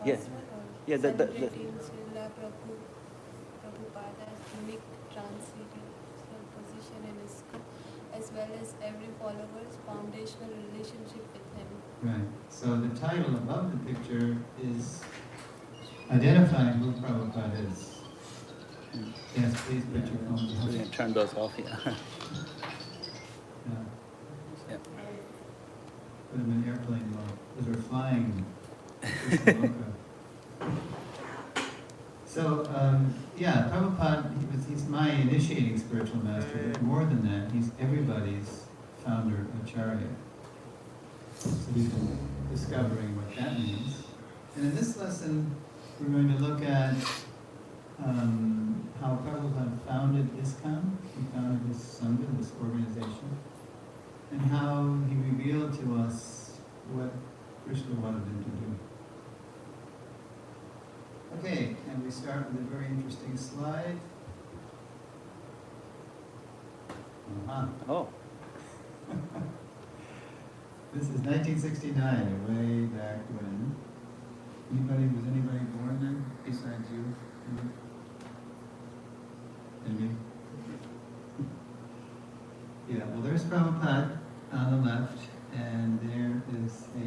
Yeah. Yeah, celebrating Srila Prabhupada's unique transcendental position in ISKCON, as well as every follower's foundational relationship with him. Right. So the title above the picture is identifying who Prabhupada is. Yes, please put your phone down. We can turn those off, yeah. Yeah. Yeah. Put them in airplane mode, because we're flying. So, yeah, Prabhupada, he's my initiating spiritual master, but more than that, he's everybody's founder, Acharya. So we've been discovering what that means. And in this lesson, we're going to look at how Prabhupada founded ISKCON. He founded this Sangha, this organization, and how he revealed to us what Krishna wanted him to do. Okay, and we start with a very interesting slide. Uh-huh. Oh. This is 1969, way back when. Was anybody born then, besides you? And me? Yeah, well there's Prabhupada on the left, and there is a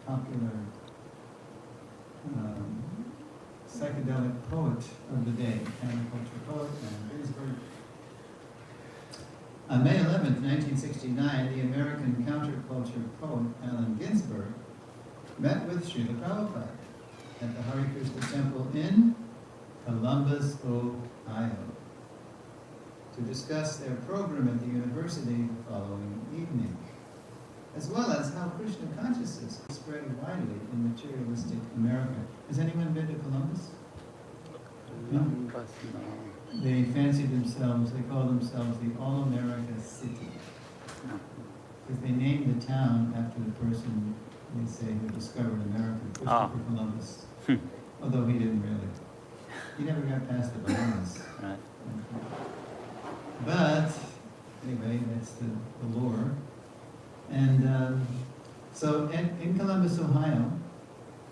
popular psychedelic poet of the day, counterculture poet, and Ginsberg. On May 11th, 1969, the American counterculture poet Allen Ginsberg met with Srila Prabhupada at the Hare Krishna Temple in Columbus, Ohio, to discuss their program at the university the following evening, as well as how Krishna consciousness is spread widely in materialistic America. Has anyone been to Columbus? No? They fancied themselves, they call themselves the All-America City. Because they named the town after the person, they say, who discovered America, Christopher Columbus. Although he didn't really. He never got past the Bahamas. Right. But, anyway, that's the lore. And so in Columbus, Ohio,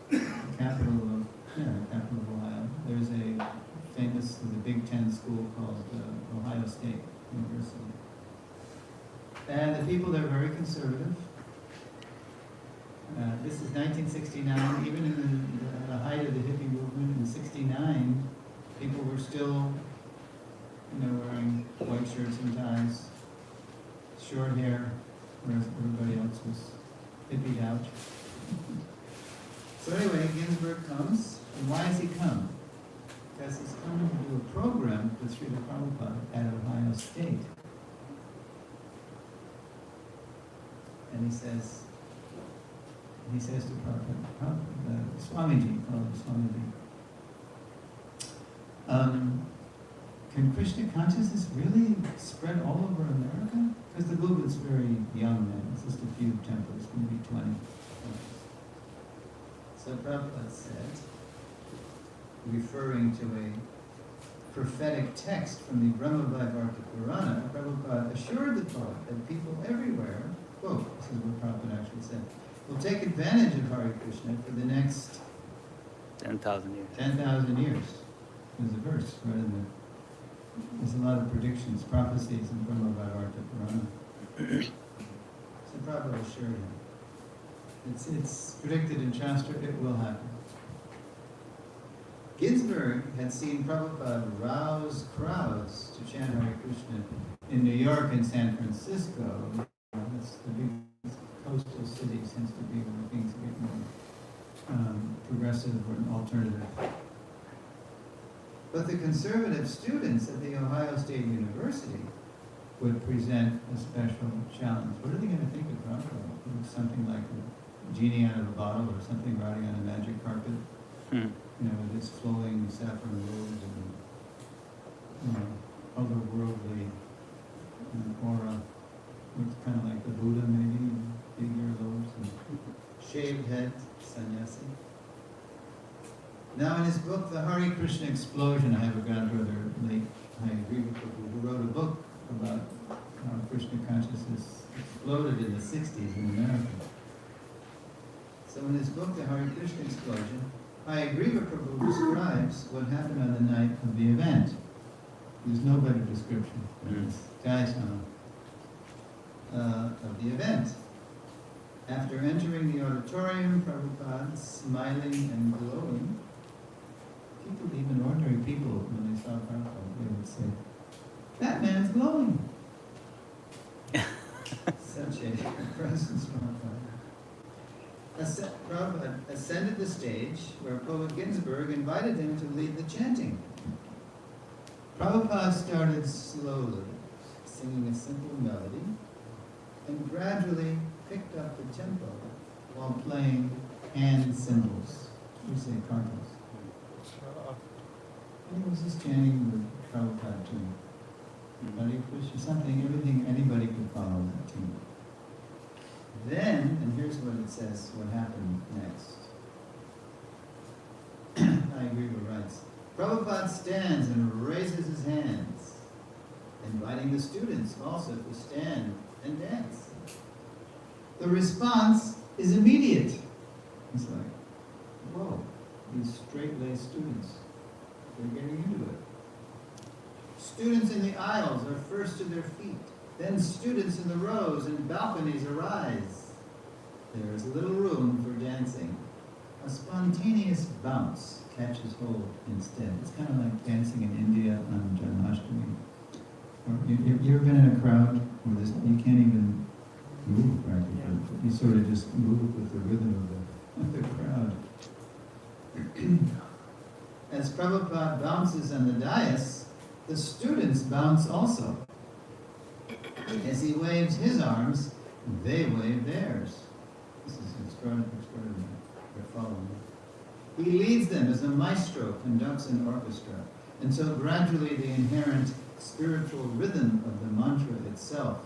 the capital of Ohio, there's a famous, the Big Ten school called Ohio State University. And the people there are very conservative. This is 1969, even in the height of the hippie movement in 69, people were still, wearing white shirts and ties, short hair, whereas everybody else was hippied out. So anyway, Ginsberg comes, and why has he come? Because he's coming to do a program with Srila Prabhupada at Ohio State. And he says to Prabhupada, Swamiji, called him Swamiji, can Krishna consciousness really spread all over America? Because the movement's very young then, it's just a few temples, maybe 20. So Prabhupada said, referring to a prophetic text from the Brahma-Vaivarta Purana, Prabhupada assured the poet that people everywhere, quote, this is what Prabhupada actually said, will take advantage of Hare Krishna for the next 10,000 years. 10,000 years. There's a verse right in there. There's a lot of predictions, prophecies in Brahma-Vaivarta Purana. So Prabhupada assured him. It's predicted in Shastra, it will happen. Ginsberg had seen Prabhupada rouse crowds to chant Hare Krishna in New York and San Francisco. That's the big coastal cities, tends to be where things get more progressive or alternative. But the conservative students at the Ohio State University would present a special challenge. What are they going to think of Prabhupada? Something like a genie out of a bottle or something riding on a magic carpet, with its flowing saffron robes and otherworldly aura. It's kind of like the Buddha maybe, big earlobes and shaved head, sannyasi. Now in his book, The Hare Krishna Explosion, I have a godbrother, late Hayagriva Prabhu, who wrote a book about how Krishna consciousness exploded in the 60s in America. So in his book, The Hare Krishna Explosion, Hayagriva Prabhu describes what happened on the night of the event. There's no better description than this Jayasana of the event. After entering the auditorium, Prabhupada, smiling and glowing, people, even ordinary people, when they saw Prabhupada, they would say, "That man's glowing." Such a presence from Prabhupada. Prabhupada ascended the stage where poet Ginsberg invited him to lead the chanting. Prabhupada started slowly, singing a simple melody, and gradually picked up the tempo while playing hand cymbals. We say kartas. And he was just chanting the Prabhupada tune. Hare Krishna, something, everything, anybody could follow that tune. Then, and here's what it says, what happened next. Hayagriva writes, Prabhupada stands and raises his hands, inviting the students also to stand and dance. The response is immediate. It's like, whoa, these straight-laced students, they're getting into it. Students in the aisles are first to their feet. Then students in the rows and balconies arise. There is little room for dancing. A spontaneous bounce catches hold instead. It's kind of like dancing in India on Janmashtami. Or you ever been in a crowd where you can't even move practically? You sort of just move with the rhythm of the crowd. As Prabhupada bounces on the dais, the students bounce also. As he waves his arms, they wave theirs. This is extraordinary. They're following. He leads them as a maestro conducts an orchestra, and so gradually the inherent spiritual rhythm of the mantra itself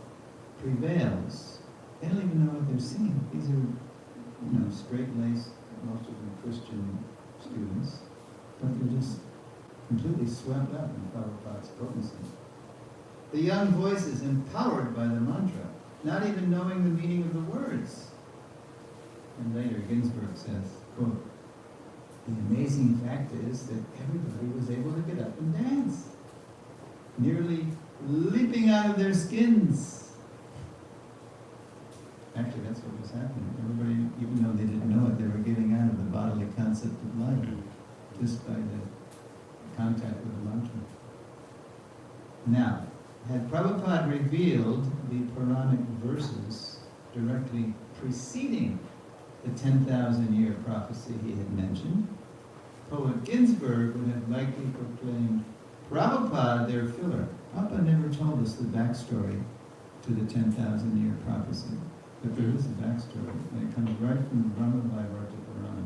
prevails. They don't even know what they're singing. These are, straight-laced, most of them Christian students, but they're just completely swept up in Prabhupada's potency. The young voices empowered by the mantra, not even knowing the meaning of the words. And later Ginsberg says, quote, the amazing fact is that everybody was able to get up and dance, nearly leaping out of their skins. Actually, that's what was happening. Everybody, even though they didn't know it, they were getting out of the bodily concept of life just by the contact with the mantra. Now, had Prabhupada revealed the Puranic verses directly preceding the 10,000-year prophecy he had mentioned, poet Ginsberg would have likely proclaimed Prabhupada their filler. Prabhupada never told us the backstory to the 10,000-year prophecy, but there is a backstory, and it comes right from the Brahma Vaivarta Purana.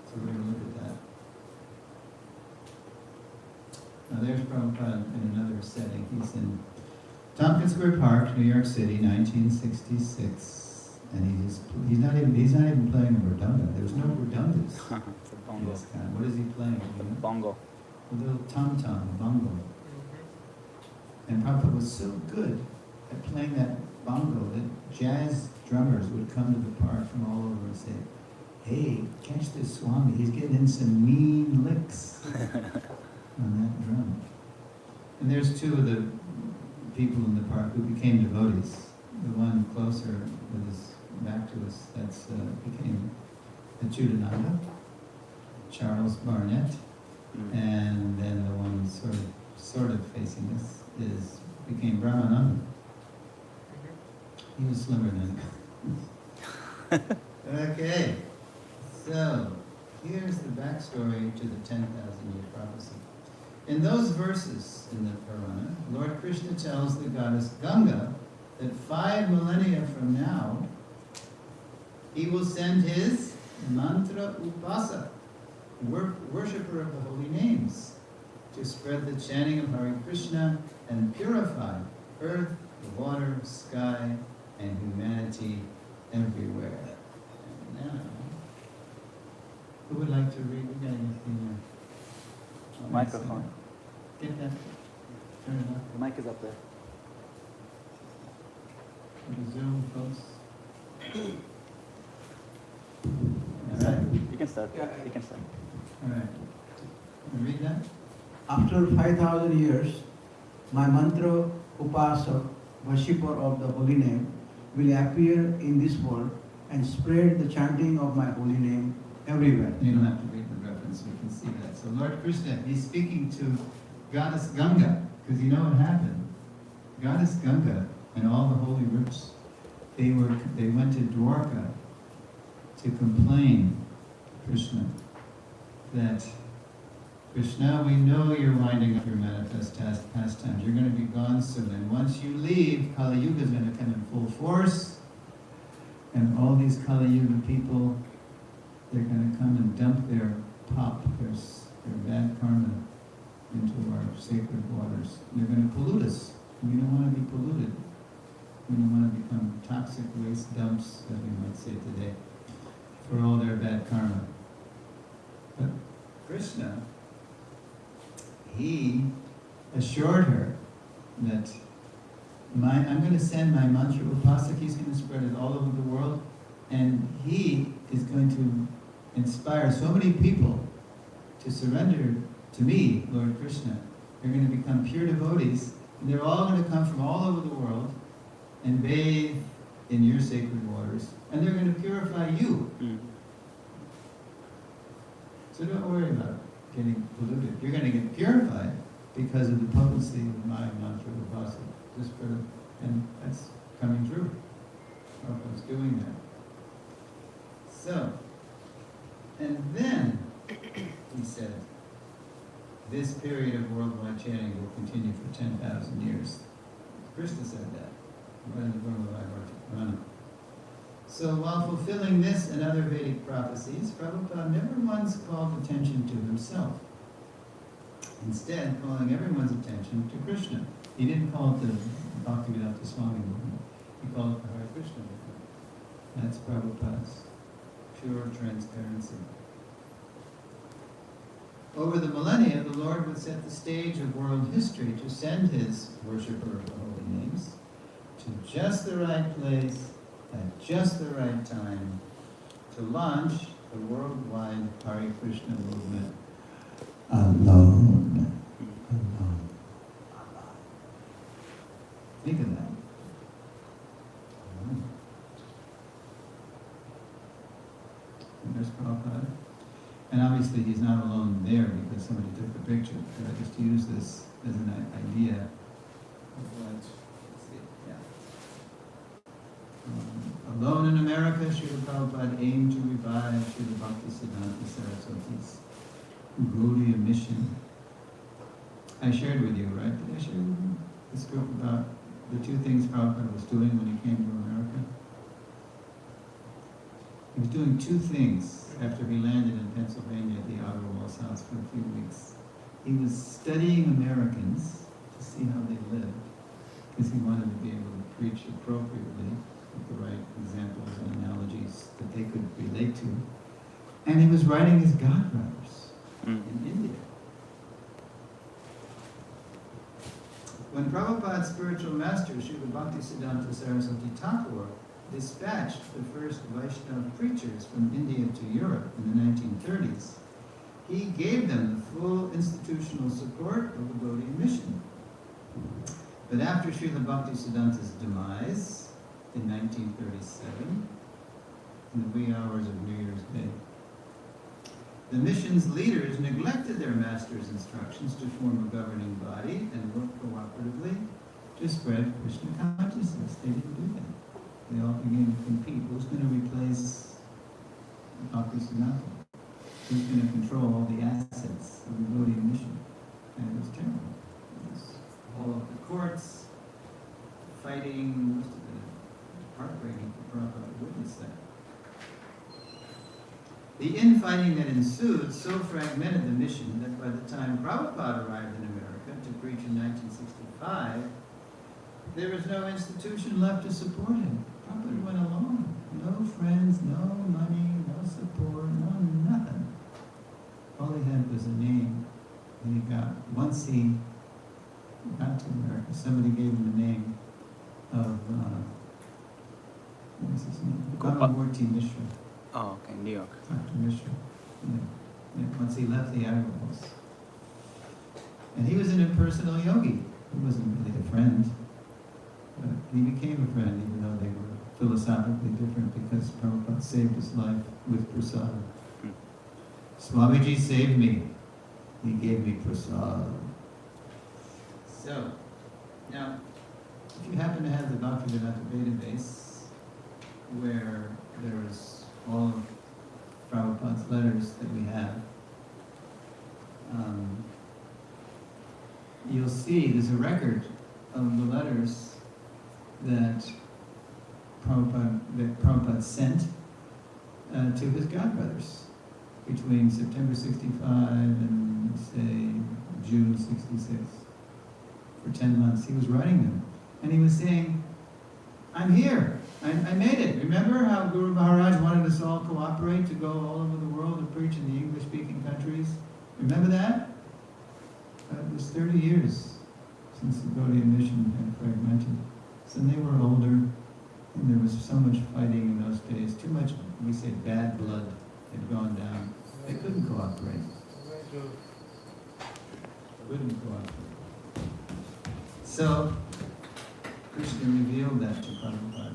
So we're going to look at that. Now there's Prabhupada in another setting. He's in Tompkins Square Park, New York City, 1966, and he's not even playing a mridanga. There's no mridangas. It's a bongo. What is he playing? The bongo. A little tom-tom, a bongo. And Prabhupada was so good at playing that bongo that jazz drummers would come to the park from all over and say, hey, catch this Swami, he's getting in some mean licks on that drum. And there's two of the people in the park who became devotees. The one closer with his back to us, that's became Acharya, Charles Barnett, and then the one sort of facing us became Brahmananda. He was slimmer than Okay, so here's the backstory to the 10,000-year prophecy. In those verses in the Purana, Lord Krishna tells the goddess Ganga that 5 millennia from now, he will send his mantra upasa, worshipper of the holy names, to spread the chanting of Hare Krishna and purify earth, water, sky, and humanity everywhere. And now, who would like to read? We got anything there? Microphone. Get that. Turn it up. The mic is up there. The Zoom folks. You can start. You can start. All right. Can you read that? After 5,000 years, my mantra upasak, worshipper of the holy name, will appear in this world and spread the chanting of my holy name everywhere. You don't have to read the reference, we can see that. So Lord Krishna, he's speaking to Goddess Ganga, because you know what happened. Goddess Ganga and all the holy roots, they went to Dwarka to complain to Krishna that Krishna, we know you're winding up your manifest pastimes. You're going to be gone soon. And once you leave, Kali Yuga is going to come in full force. And all these Kali Yuga people, they're going to come and dump their bad karma into our sacred waters. They're going to pollute us. We don't want to be polluted. We don't want to become toxic waste dumps, as we might say today, for all their bad karma. But Krishna, he assured her that I'm going to send my mantra upasak, he's going to spread it all over the world, and he is going to inspire so many people to surrender to me, Lord Krishna. They're going to become pure devotees, and they're all going to come from all over the world and bathe in your sacred waters, and they're going to purify you. So don't worry about getting polluted. You're going to get purified because of the potency of my mantra upasak. And that's coming true. Prabhupada's doing that. So, and then he said, this period of worldwide chanting will continue for 10,000 years. Krishna said that. Right in the Brahma. So while fulfilling this and other Vedic prophecies, Prabhupada never once called attention to himself. Instead, calling everyone's attention to Krishna. He didn't call it the Bhaktivedanta Swami movement. He called it the Hare Krishna movement. That's Prabhupada's pure transparency. Over the millennia, the Lord would set the stage of world history to send his worshipper of the holy names to just the right place, at just the right time, to launch the worldwide Hare Krishna movement alone. Alone. Think of that. Alone. And there's Prabhupada. And obviously he's not alone there because somebody took the picture. But I just use this as an idea of what, let's see, yeah. Alone in America, Srila Prabhupada aimed to revive Srila Bhaktisiddhanta Saraswati's Gaudiya mission. I shared with you, right? Did I share with you this group about the two things Prabhupada was doing when he came to America? He was doing two things after he landed in Pennsylvania at the Agarwal's house for a few weeks. He was studying Americans to see how they lived, because he wanted to be able to preach appropriately with the right examples and analogies that they could relate to. And he was writing his God brothers in India. When Prabhupada's spiritual master, Srila Bhaktisiddhanta Saraswati Thakur, dispatched the first Vaishnava preachers from India to Europe in the 1930s, he gave them the full institutional support of the Gaudiya mission. But after Srila Bhaktisiddhanta's demise in 1937, in the wee hours of New Year's Day, the mission's leaders neglected their master's instructions to form a governing body and work cooperatively to spread Krishna consciousness. They didn't do that. They all began to compete. Who's going to replace Bhaktisiddhanta? Who's going to control all the assets of the Gaudiya mission? And it was terrible. It was all of the courts, fighting, most of it heartbreaking for Prabhupada to witness that. The infighting that ensued so fragmented the mission that by the time Prabhupada arrived in America to preach in 1965, there was no institution left to support him. Prabhupada went alone. No friends, no money, no support, no nothing. All he had was a name that he got. Once he got to America, somebody gave him the name of, what was his name? Gopal Murti Mishra. Oh, okay, New York. Dr. Mishra. Yeah. once he left the Agrawals. And he was an impersonal yogi. He wasn't really a friend. But he became a friend, even though they were philosophically different, because Prabhupada saved his life with prasad. Swamiji saved me. He gave me prasad. So, now, if you happen to have the Bhaktivedanta database, where there is all of Prabhupada's letters that we have, you'll see there's a record of the letters that Prabhupada sent to his godbrothers between September 65 and, say, June 66. For 10 months, he was writing them. And he was saying, I'm here. I made it. Remember how Guru Maharaj wanted us all cooperate to go all over the world and preach in the English-speaking countries? Remember that? It was 30 years since the Gaudiya mission had fragmented. So they were older, and there was so much fighting in those days. Too much, we say, bad blood had gone down. They couldn't cooperate. Couldn't cooperate. So, Krishna revealed that to Prabhupada.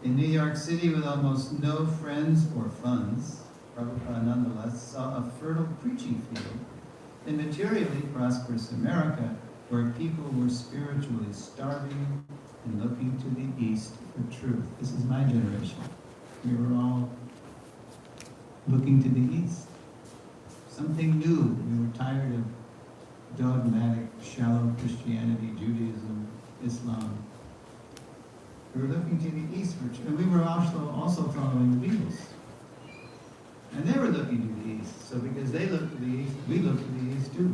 In New York City, with almost no friends or funds, Prabhupada nonetheless saw a fertile preaching field in materially prosperous America, where people were spiritually starving and looking to the East for truth. This is my generation. We were all looking to the East. Something new. We were tired of dogmatic, shallow Christianity, Judaism, Islam. We were looking to the East for truth. And we were also following the Beatles. And they were looking to the East. So because they looked to the East, we looked to the East too.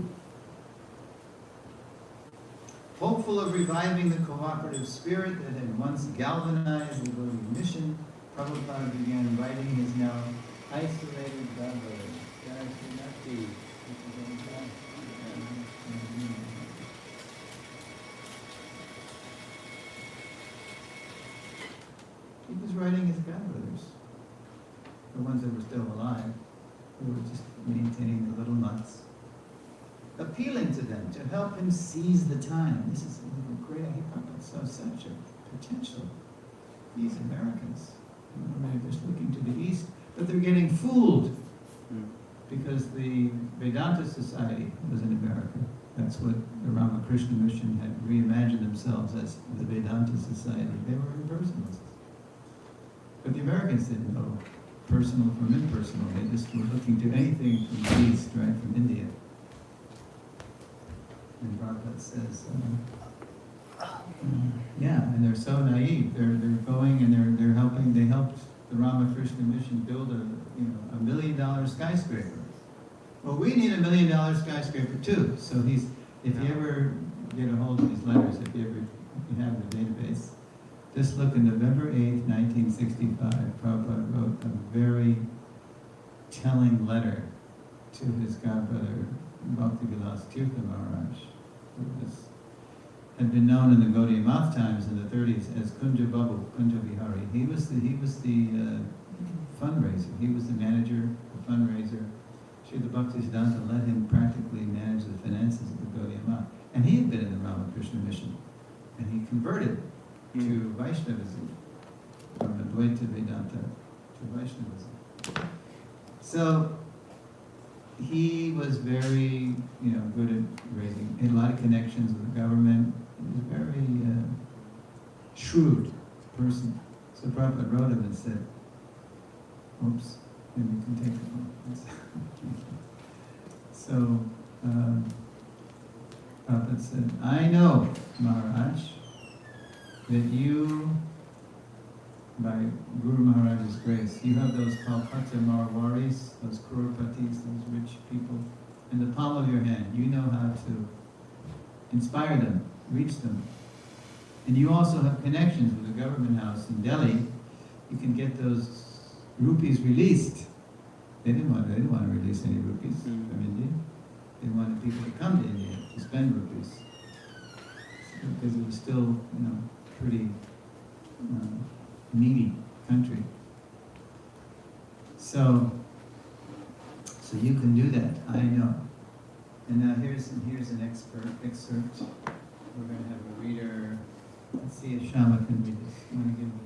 Hopeful of reviving the cooperative spirit that had once galvanized the Gaudiya mission, Prabhupada began writing his now isolated godbrother. He was writing his godbrothers, the ones that were still alive, who were just maintaining the little nuts, appealing to them to help him seize the time. This is a great idea. Prabhupada saw such a potential. These Americans, they're just looking to the East, but they're getting fooled because the Vedanta Society was in America. That's what the Ramakrishna Mission had reimagined themselves as, the Vedanta Society. They were impersonalists. But the Americans didn't know personal from impersonal. They just were looking to anything from the East, right, from India. And Prabhupada says, yeah, and they're so naive. They're going and they're helping. They helped the Ramakrishna Mission build a $1 million skyscraper. Well, we need $1 million skyscraper too. So if you ever get a hold of these letters, if you have the database, just look in November 8th, 1965. Prabhupada wrote a very telling letter to his godbrother Bhaktivilas Tirtha Maharaj, who had been known in the Gaudiya Math times in the 30s as Kunja Babu, Kunja Vihari. He was the fundraiser. He was the manager, the fundraiser. Srila Bhaktisiddhanta let him practically manage the finances of the Gaudiya Math. And he had been in the Ramakrishna Mission. And he converted to Vaishnavism, from Advaita Vedanta to Vaishnavism. So he was very, good at raising. He had a lot of connections with the government. He was a very shrewd person. So Prabhupada wrote him and said, oops, maybe you can take it home. So Prabhupada said, I know, Maharaj, that you, by Guru Maharaj's grace, you have those Kalpata Marwaris, those Kurupatis, those rich people, in the palm of your hand. You know how to inspire them, reach them. And you also have connections with the government house in Delhi. You can get those rupees released. They didn't want to release any rupees from India. They wanted people to come to India to spend rupees. Because it was still, pretty needy country. So you can do that, I know. And now here's an excerpt. We're going to have a reader. Let's see if Shama can read this. You want to give me?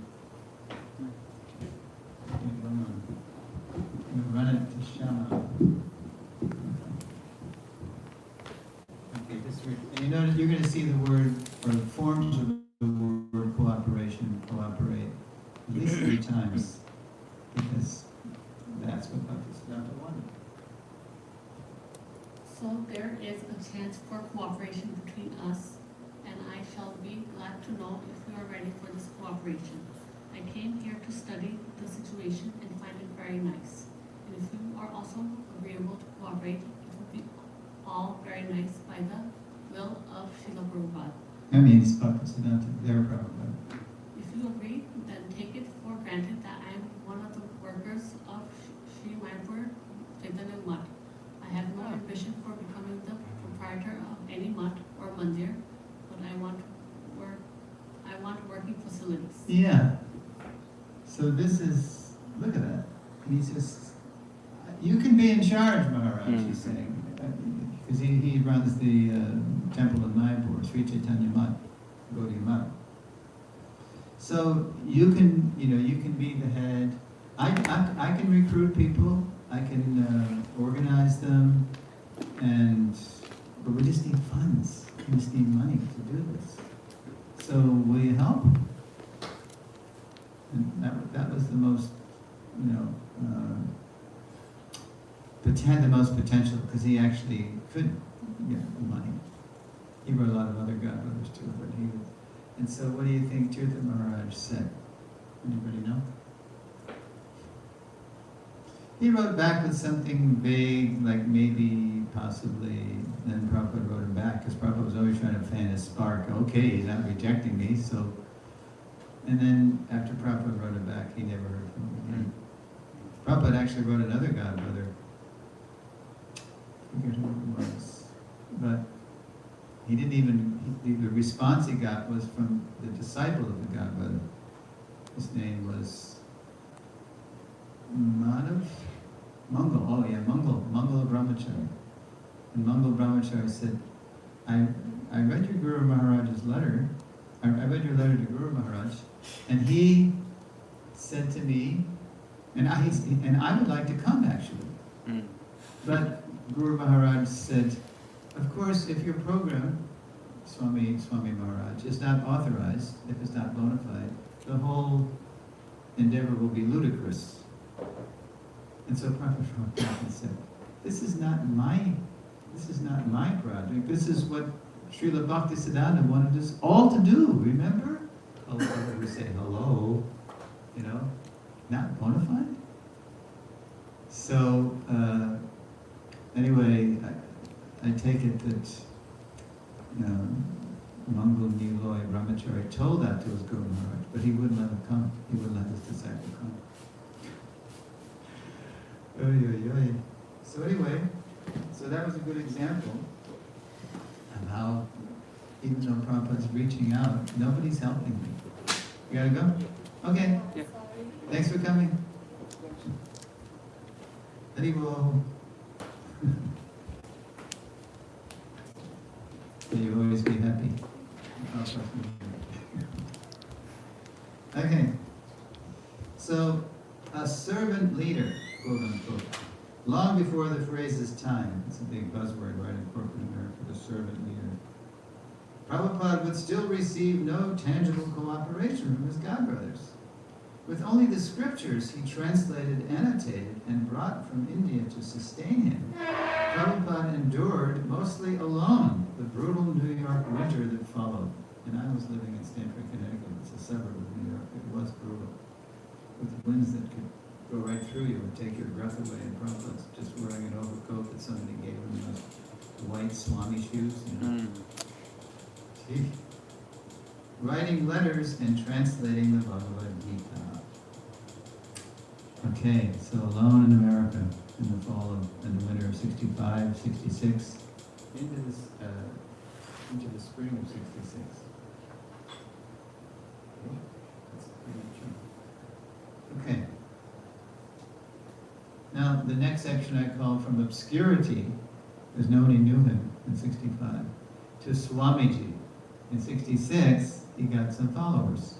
One on. I'm going to run it to Shama. Okay, just read. And you notice you're going to see the word, or the forms of the word cooperation, cooperate, at least 3 times. Because that's what Bhaktisiddhanta wanted. So there is a chance for cooperation between us, and I shall be glad to know if you are ready for this cooperation. I came here to study the situation and find it very nice. And if you are also agreeable to cooperate, it will be all very nice by the will of Srila Prabhupada. That means Bhaktisiddhanta, their Prabhupada. If you agree, then take it for granted that I am one of the workers of Sri Mayapur Chaitanya Mutt. I have no ambition for becoming the proprietor of any mutt or mandir, but I want working facilities. Yeah. So this is, look at that. And he says, you can be in charge, Maharaj, he's saying. Because he runs the temple in Mayapur, Sri Chaitanya Mutt, Gaudiya Mutt. So you can be the head. I can recruit people. I can organize them, but we just need funds. We just need money to do this. So will you help? And that was the most, had the most potential because he actually could get the money. He wrote a lot of other godbrothers too, but he was. And so, what do you think Tirtha Maharaj said? Anybody know? He wrote back with something vague, like maybe, possibly, then Prabhupada wrote him back, because Prabhupada was always trying to fan a spark. Okay, he's not rejecting me, so... And then, after Prabhupada wrote him back, he never heard from him again. Prabhupada actually wrote another godbrother. I forget who it was. But he didn't even... the response he got was from the disciple of the godbrother. His name was... Mangal Brahmachari. And Mangal Brahmachari said, I read your Guru Maharaj's letter, I read your letter to Guru Maharaj, and he said to me, and I would like to come actually. But Guru Maharaj said, of course, if your program, Swami Maharaj, is not authorized, if it's not bona fide, the whole endeavor will be ludicrous. And so Prabhupada said, this is not my project. This is what Srila Bhaktisiddhanta wanted us all to do, remember? We say hello, not bona fide. So, anyway, I take it that Mangal Niloy Brahmachari told that to his Guru Maharaj, but he wouldn't let him come. He wouldn't let his disciple come. So anyway, so that was a good example of how, even though Prabhupada's reaching out, nobody's helping me. You gotta go? Okay. Yeah. Thanks for coming. Haribol. May you always be happy. Okay. So, a servant leader, quote unquote. Long before the phrase is time, it's a big buzzword right in corporate America, the servant leader. Prabhupada would still receive no tangible cooperation from his godbrothers. With only the scriptures he translated, annotated, and brought from India to sustain him, Prabhupada endured, mostly alone, the brutal New York winter that followed. And I was living in Stamford, Connecticut. It's a suburb of New York. It was brutal, with winds that could go right through you and take your breath away. And Prabhupada's just wearing an overcoat that somebody gave him, those white Swami shoes. Gee. Writing letters and translating the Bhagavad Gita. Okay, so alone in America in the winter of 65, 66, into the spring of 66. Okay. the next section I call From Obscurity, because nobody knew him in 65, to Swamiji. In 66, he got some followers.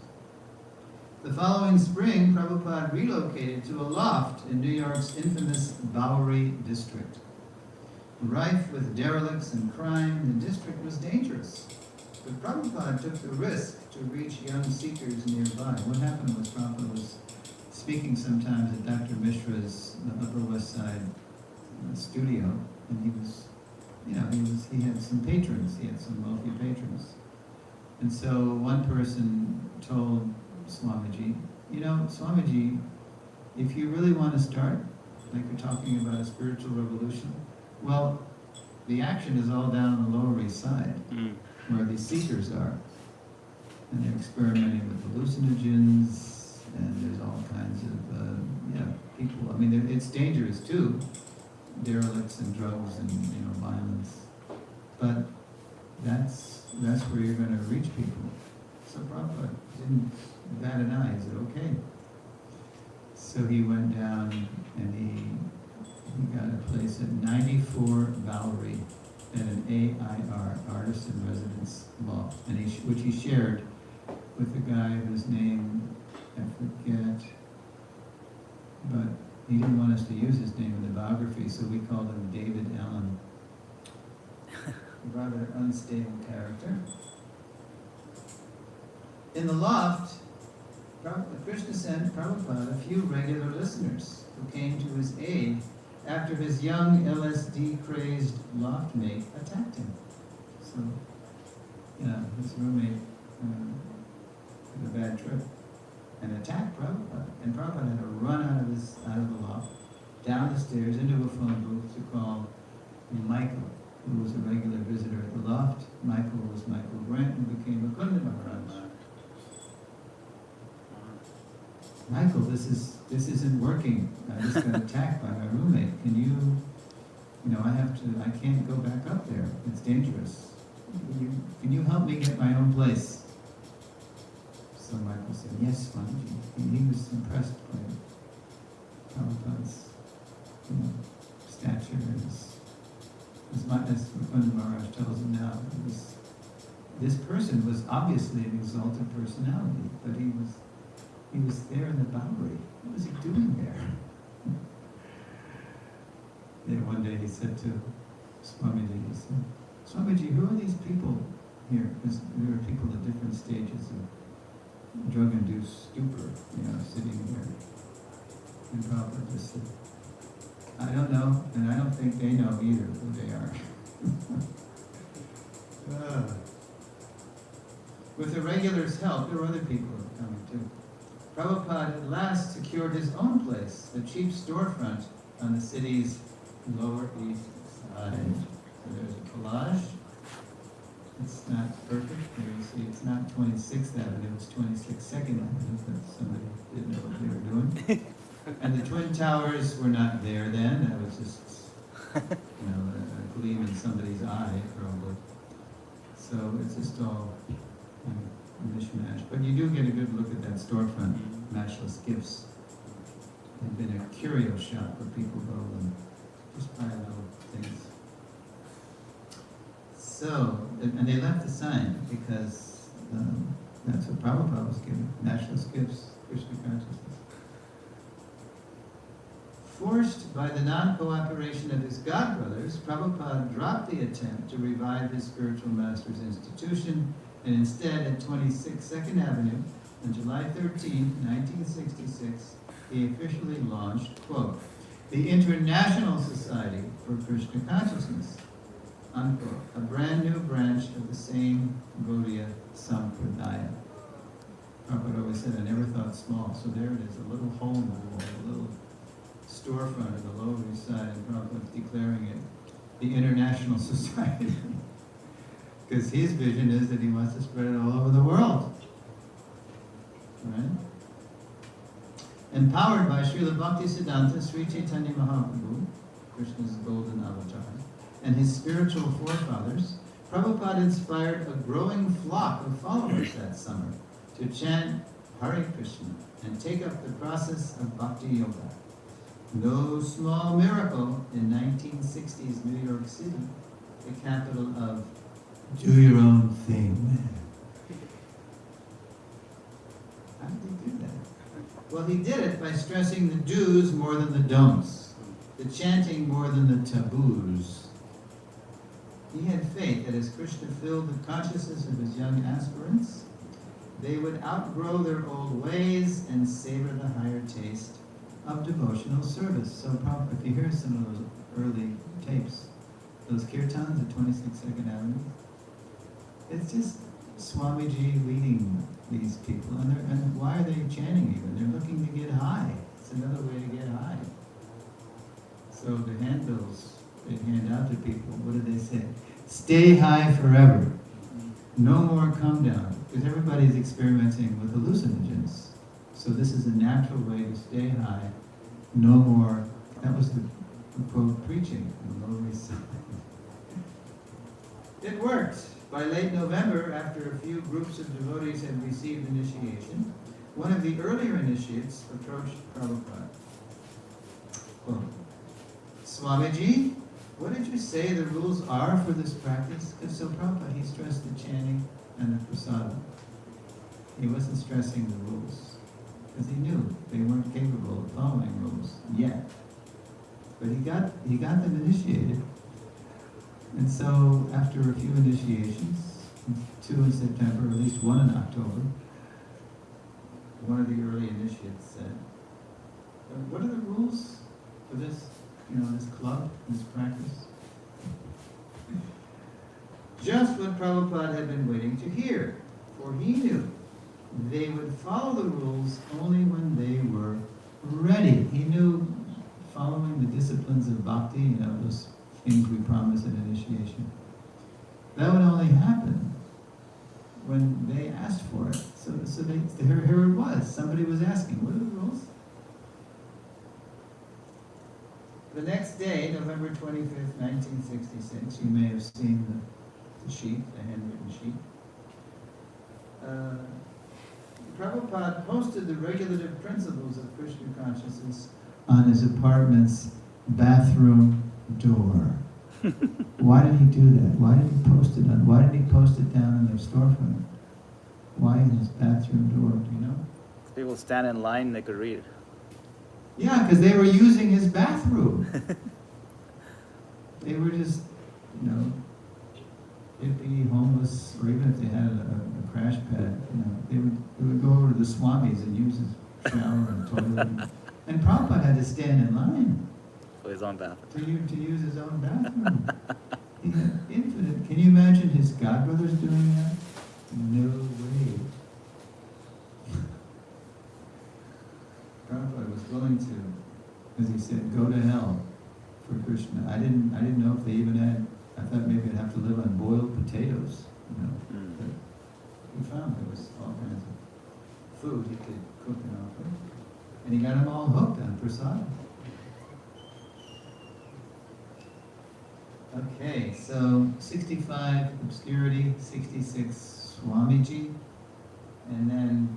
The following spring, Prabhupada relocated to a loft in New York's infamous Bowery district. Rife with derelicts and crime, the district was dangerous. But Prabhupada took the risk to reach young seekers nearby. What happened was Prabhupada was speaking sometimes at Dr. Mishra's Upper West Side studio, and he was, he had some patrons, he had some wealthy patrons. And so one person told Swamiji, Swamiji, if you really want to start, like you're talking about a spiritual revolution, well, the action is all down the Lower East Side, where these seekers are. And they're experimenting with hallucinogens, and there's all kinds of, people. I mean, it's dangerous too, derelicts and drugs and, violence. But that's where you're going to reach people. So Prabhupada didn't bat an eye. He said, okay. So he went down and he got a place at 94 Bowery at an AIR, Artist in Residence Loft, and which he shared with a guy whose name I forget, but he didn't want us to use his name in the biography, so we called him David Allen. Rather unstable character. In the loft, Krishna sent Prabhupada a few regular listeners who came to his aid after his young LSD-crazed loft mate attacked him. So, his roommate had a bad trip and attacked Prabhupada. And Prabhupada had to run out of the loft, down the stairs, into a phone booth to call Michael, who was a regular visitor at the loft. Michael was Michael Grant, who became a Kunda Maharaj. Michael, this isn't working. I just got attacked by my roommate. Can you, I can't go back up there. It's dangerous. Can you help me get my own place? So Michael said, yes, Swamiji. He was impressed by Prabhupada's, stature. As Mukunda Maharaj tells him now, this person was obviously an exalted personality, but he was there in the Bowery. What was he doing there? Then one day he said to Swamiji, Swamiji, who are these people here? Because there are people at different stages of drug-induced stupor, sitting here. And Prabhupada just said, I don't know, and I don't think they know either who they are. With the regulars' help, there were other people who were coming too. Prabhupada at last secured his own place, a cheap storefront on the city's Lower East Side. So there's a collage. It's not perfect. There you see, it's not 26th Avenue, it's 26nd Avenue, but somebody didn't know what they were doing. And the Twin Towers were not there then. That was just, a gleam in somebody's eye, probably. So it's just all a mishmash. But you do get a good look at that storefront, Matchless Gifts. They've been a curio shop where people go and just buy little things. So, and they left the sign because that's what Prabhupada was given, Matchless Gifts, Krishna consciousness. Forced by the non-cooperation of his godbrothers, Prabhupada dropped the attempt to revive his spiritual master's institution, and instead at 26 2nd Avenue, on July 13, 1966, he officially launched, quote, the International Society for Krishna Consciousness, unquote, a brand new branch of the same Gaudiya Sampradaya. Prabhupada always said, I never thought small, so there it is, a little hole in the wall, a little storefront of the Lower East Side, and Prabhupada's declaring it the International Society. Because his vision is that he wants to spread it all over the world. Right? Empowered by Srila Bhaktisiddhanta Sri Chaitanya Mahaprabhu, Krishna's golden avatar, and his spiritual forefathers, Prabhupada inspired a growing flock of followers that summer to chant Hare Krishna and take up the process of Bhakti Yoga. No small miracle in 1960s New York City, the capital of do your own thing. How did he do that? Well, he did it by stressing the do's more than the don'ts, the chanting more than the taboos. He had faith that as Krishna filled the consciousness of his young aspirants, they would outgrow their old ways and savor the higher taste of devotional service. So if you hear some of those early tapes, those kirtans at 26th Avenue, it's just Swamiji leading these people. And why are they chanting even? They're looking to get high. It's another way to get high. So the handbills they hand out to people, what do they say? Stay high forever. No more come down. Because everybody's experimenting with hallucinogens. So this is a natural way to stay high. No more. That was the quote preaching in the Lower East Side. It worked. By late November, after a few groups of devotees had received initiation, one of the earlier initiates approached Prabhupada. Quote, Swamiji, what did you say the rules are for this practice? Because so Prabhupada, he stressed the chanting and the prasada. He wasn't stressing the rules, because he knew they weren't capable of following rules yet. But he got them initiated. And so after a few initiations, 2 in September, at least 1 in October, one of the early initiates said, what are the rules for this, this club, this practice? Just what Prabhupada had been waiting to hear, for he knew they would follow the rules only when they were ready. He knew following the disciplines of bhakti, those things we promise at initiation, that would only happen when they asked for it. So here it was. Somebody was asking, what are the rules? The next day, November 25th, 1966, you may have seen the sheet, the handwritten sheet. Prabhupada posted the regulative principles of Krishna consciousness on his apartment's bathroom door. Why did he do that? Why did he post it down in their storefront? Why in his bathroom door? Do you know? People stand in line, they could read. Yeah, because they were using his bathroom. They were just, hippie, homeless, or even if they had a crash pad, they would go over to the Swamis and use his shower and toilet. And Prabhupada had to stand in line For his own bathroom. to use his own bathroom. He had infinite. Can you imagine his godbrothers doing that? No way. Prabhupada was willing to, as he said, go to hell for Krishna. I didn't know if they even had. I thought maybe I'd have to live on boiled potatoes, But he found there was all kinds of food he could cook and offer. And he got them all hooked on prasad. Okay, so 65 obscurity, 66 Swamiji, and then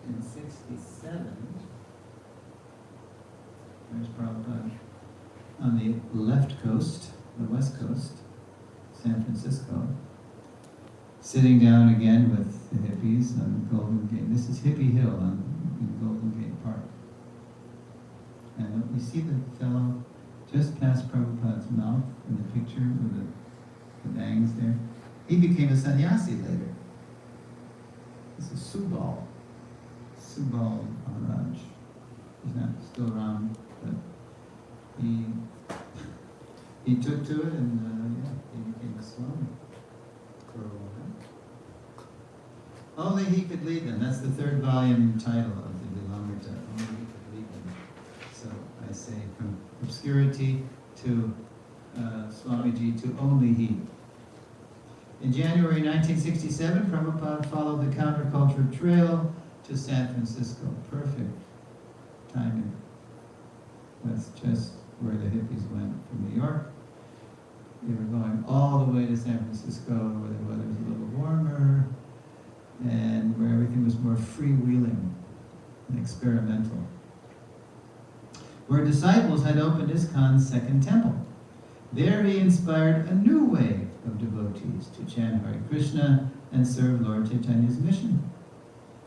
in 67, there's Prabhupada on the left coast, the west coast, San Francisco, sitting down again with the hippies on Golden Gate. This is Hippie Hill in Golden Gate Park. And we see the fellow just past Prabhupada's mouth in the picture with the bangs there. He became a sannyasi later. This is Subal Maharaj. He's not still around, but he took to it and he became a Swami for a while. Only he could lead them. That's the 3rd volume title of the Vilamrita. Only he could lead them. So I say from obscurity to Swamiji to only he. In January 1967, Prabhupada followed the counterculture trail to San Francisco. Perfect timing. That's just where the hippies went from New York. They were going all the way to San Francisco, where the weather was a little warmer, and where everything was more freewheeling and experimental. where disciples had opened ISKCON's second temple. There he inspired a new wave of devotees to chant Hare Krishna and serve Lord Chaitanya's mission.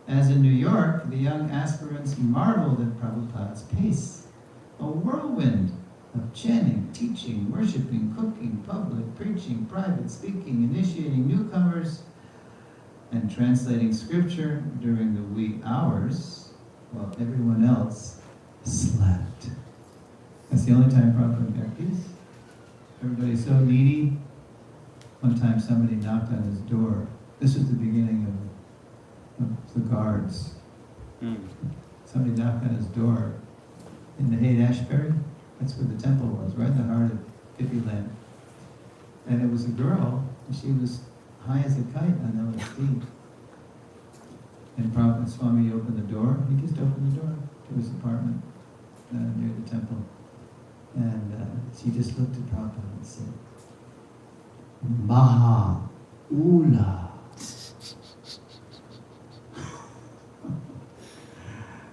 As in New York, the young aspirants marveled at Prabhupada's pace, a whirlwind of chanting, teaching, worshipping, cooking, public preaching, private speaking, initiating newcomers, and translating scripture during the wee hours while everyone else slept. That's the only time Prabhupada got peace. Everybody's so needy. One time somebody knocked on his door. This was the beginning of the guards. Somebody knocked on his door in the Haight-Ashbury. That's where the temple was, right in the heart of hippie land. And it was a girl, and she was high as a kite on LSD. And Prabhupada Swami opened the door. He just opened the door to his apartment near the temple. And she just looked at Prabhupada and said, Maha Ula.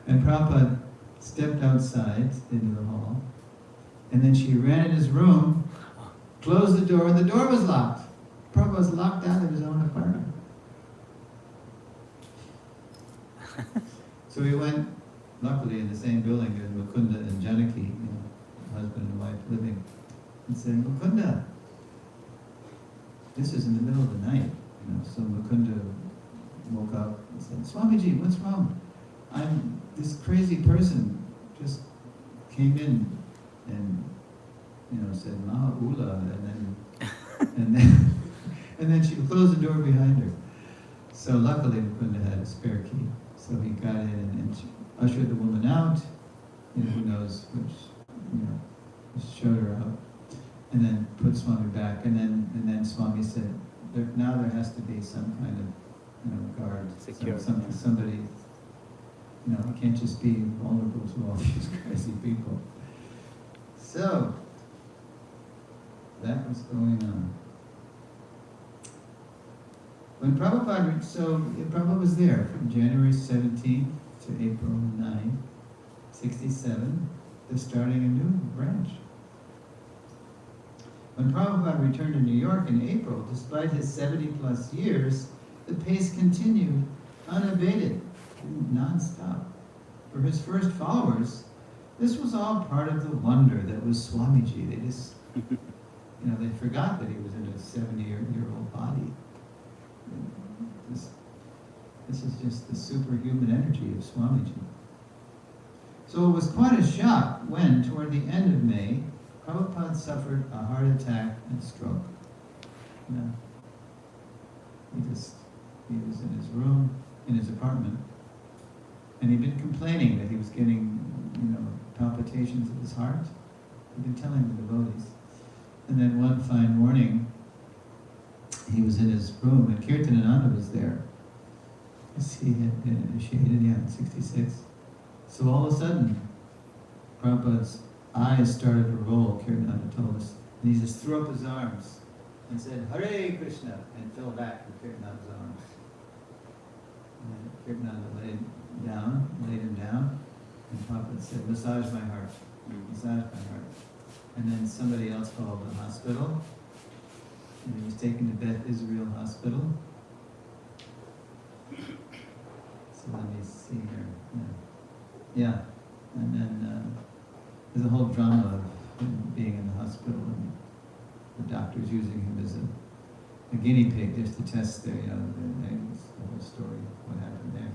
And Prabhupada stepped outside into the hall, and then she ran in his room, closed the door, and the door was locked. Prabhupada was locked out of his own apartment. So we went, luckily in the same building as Mukunda and Janaki, husband and wife living, and said, Mukunda, this is in the middle of the night, So Mukunda woke up and said, Swamiji, what's wrong? This crazy person just came in and, said Mahaula, and then she closed the door behind her. So luckily Mukunda had a spare key, so he got in and she ushered the woman out. Who knows which, showed her out, and then put Swami back, and then Swami said, now there has to be some kind of guard, security. Somebody. You can't just be vulnerable to all these crazy people. So, that was going on. When Prabhupada was there from January 17th to April 9, 67, they're starting a new branch. When Prabhupada returned to New York in April, despite his 70-plus years, the pace continued unabated, non-stop. For his first followers, this was all part of the wonder that was Swamiji. They just, they forgot that he was in a 70-year-old body. This is just the superhuman energy of Swamiji. So it was quite a shock when, toward the end of May, Prabhupada suffered a heart attack and stroke. He was in his room, in his apartment, and he'd been complaining that he was getting, palpitations of his heart. He'd been telling the devotees. And then one fine morning, he was in his room, and Kirtanananda was there. Because he had been initiated, in 66. So all of a sudden, Prabhupada's eyes started to roll, Kirtanananda told us. And he just threw up his arms and said, Hare Krishna, and fell back in Kirtananda's arms. And Kirtananda laid him down, and Prabhupada said, massage my heart, massage my heart. And then somebody else called the hospital, and he was taken to Beth Israel Hospital. So let me see here. Yeah. And then there's a whole drama of him being in the hospital and the doctors using him as a guinea pig just to test the whole story, what happened there.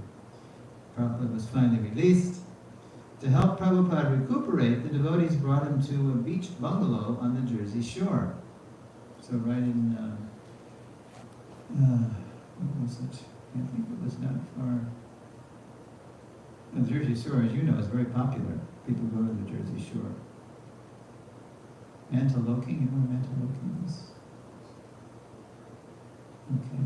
Prabhupada was finally released. To help Prabhupada recuperate, the devotees brought him to a beach bungalow on the Jersey Shore. So right in, what was it? I think it was not far. The Jersey Shore, as you know, is very popular. People go to the Jersey Shore. Mantaloking, you know where Mantaloking is? Okay.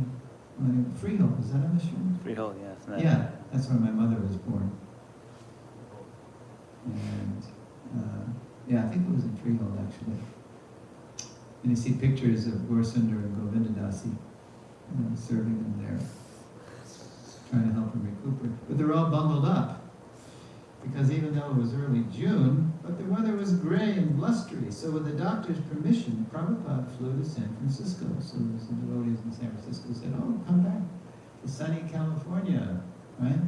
Well, Freehold, is that on the shore? Freehold, yes. Yeah, that's where my mother was born. And, I think it was in Freehold, actually. And you see pictures of Gaurasundar and Govindadasi serving them there, trying to help them recuperate. But they're all bundled up. because even though it was early June, but the weather was gray and blustery. So with the doctor's permission, Prabhupada flew to San Francisco. So some devotees in San Francisco said, oh, come back to sunny California, right?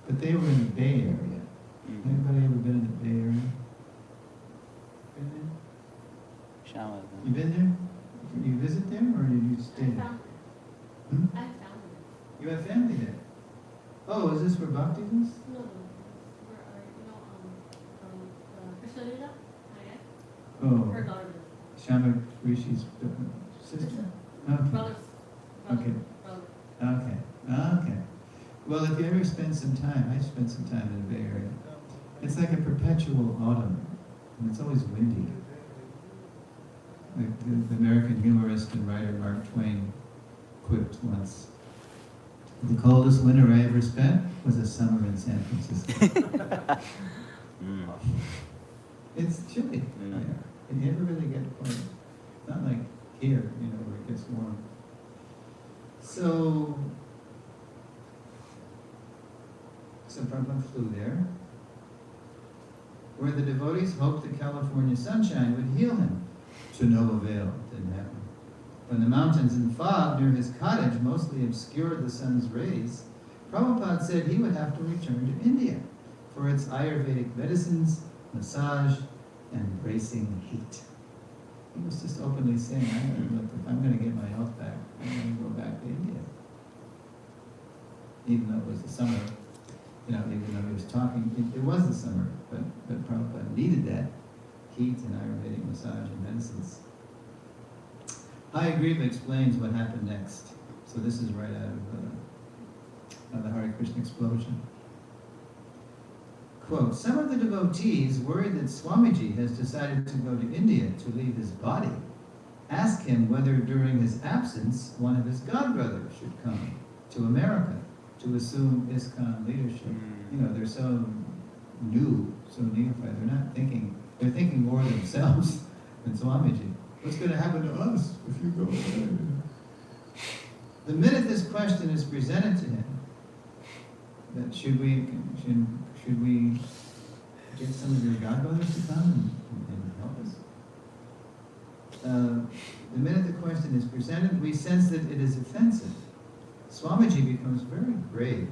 But they were in the Bay Area. Anybody ever been in the Bay Area? Been there? Shama. You been there? Did you visit there or did you stay there? Hmm? I found it. You have family there? Oh, is this where Bhakti was? No, where are Krishna Lila? Oh, Her daughter. Shama Rishi's sister? Okay. Brothers. Okay. Brother. Okay. Well, if you ever spend some time, I spent some time in the Bay Area. It's like a perpetual autumn, and it's always windy. Like the American humorist and writer Mark Twain quipped once, the coldest winter I ever spent was a summer in San Francisco. It's chilly there, and you never really get cold. It's not like here, where it gets warm. So Prabhupada flew there, where the devotees hoped the California sunshine would heal him. To no avail, didn't happen. When the mountains and fog near his cottage mostly obscured the sun's rays, Prabhupada said he would have to return to India for its Ayurvedic medicines, massage, and bracing heat. He was just openly saying, if I'm going to get my health back, I'm going to go back to India. Even though it was the summer, even though he was talking, it was the summer, but Prabhupada needed that heat and Ayurvedic massage and medicines. Hayagriva explains what happened next. So this is right out of the Hare Krishna explosion. Quote, some of the devotees, worried that Swamiji has decided to go to India to leave his body, ask him whether during his absence one of his godbrothers should come to America to assume ISKCON leadership. They're so new, so neophyte, they're thinking more of themselves than Swamiji. What's going to happen to us if you go away? The minute this question is presented to him, that should we get some of your godbrothers to come and help us? The minute the question is presented, we sense that it is offensive. Swamiji becomes very grave,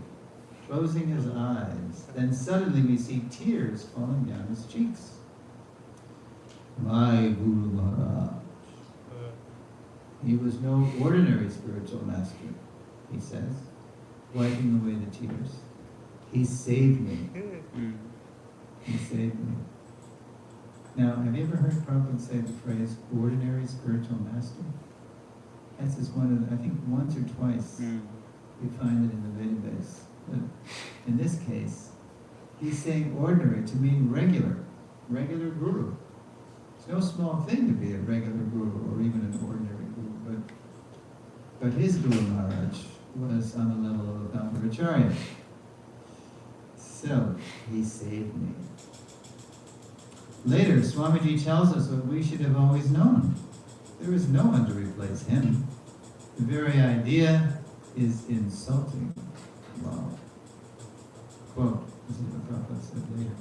closing his eyes. Then suddenly we see tears falling down his cheeks. My Guru Maharaj. He was no ordinary spiritual master, he says, wiping away the tears. He saved me. He saved me. Now, have you ever heard Prabhupada say the phrase, ordinary spiritual master? That's just one of the, I think once or twice we find it in the Vedas. But in this case, he's saying ordinary to mean regular guru. It's no small thing to be a regular guru or even an ordinary guru, but his Guru Maharaj was on the level of a Gambhir Acharya. So, he saved me. Later, Swamiji tells us what we should have always known. There is no one to replace him. The very idea is insulting. Wow. Quote, this is what Prabhupada said later.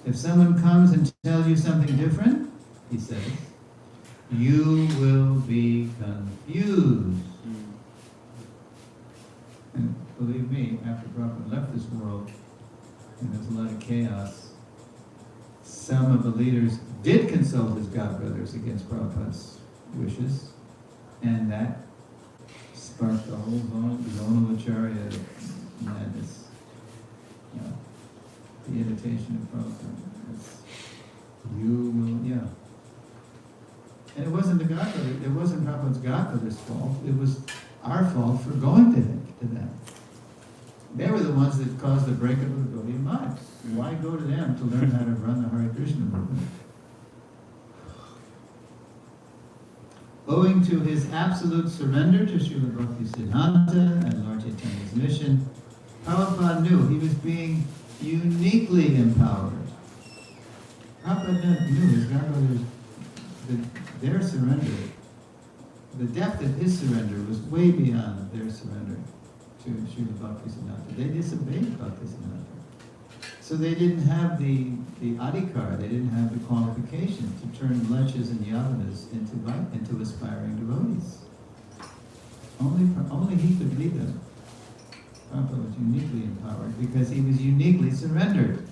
If someone comes and tells you something different, he says, you will be confused. And believe me, after Prabhupada left this world, and there's a lot of chaos, some of the leaders did consult his godbrothers against Prabhupada's wishes, and that sparked the whole zonal Acharya madness. The invitation of Prabhupada. You will, And it wasn't the godbrother, it wasn't Prabhupada's godbrother's fault, it was our fault for going to them. They were the ones that caused the breakup of the Gaudiya Math. Why go to them to learn how to run the Hare Krishna movement? Owing to his absolute surrender to Srila Bhaktisiddhanta and Lord Chaitanya's mission, Prabhupada knew he was being uniquely empowered. Prabhupada knew his godbrothers, their surrender, the depth of his surrender was way beyond their surrender to Srila Bhaktisiddhanta. They disobeyed Bhaktisiddhanta. So they didn't have the adhikar, they didn't have the qualification to turn lechas and yavanas into aspiring devotees. Only he could lead them. Prabhupada was uniquely empowered because he was uniquely surrendered.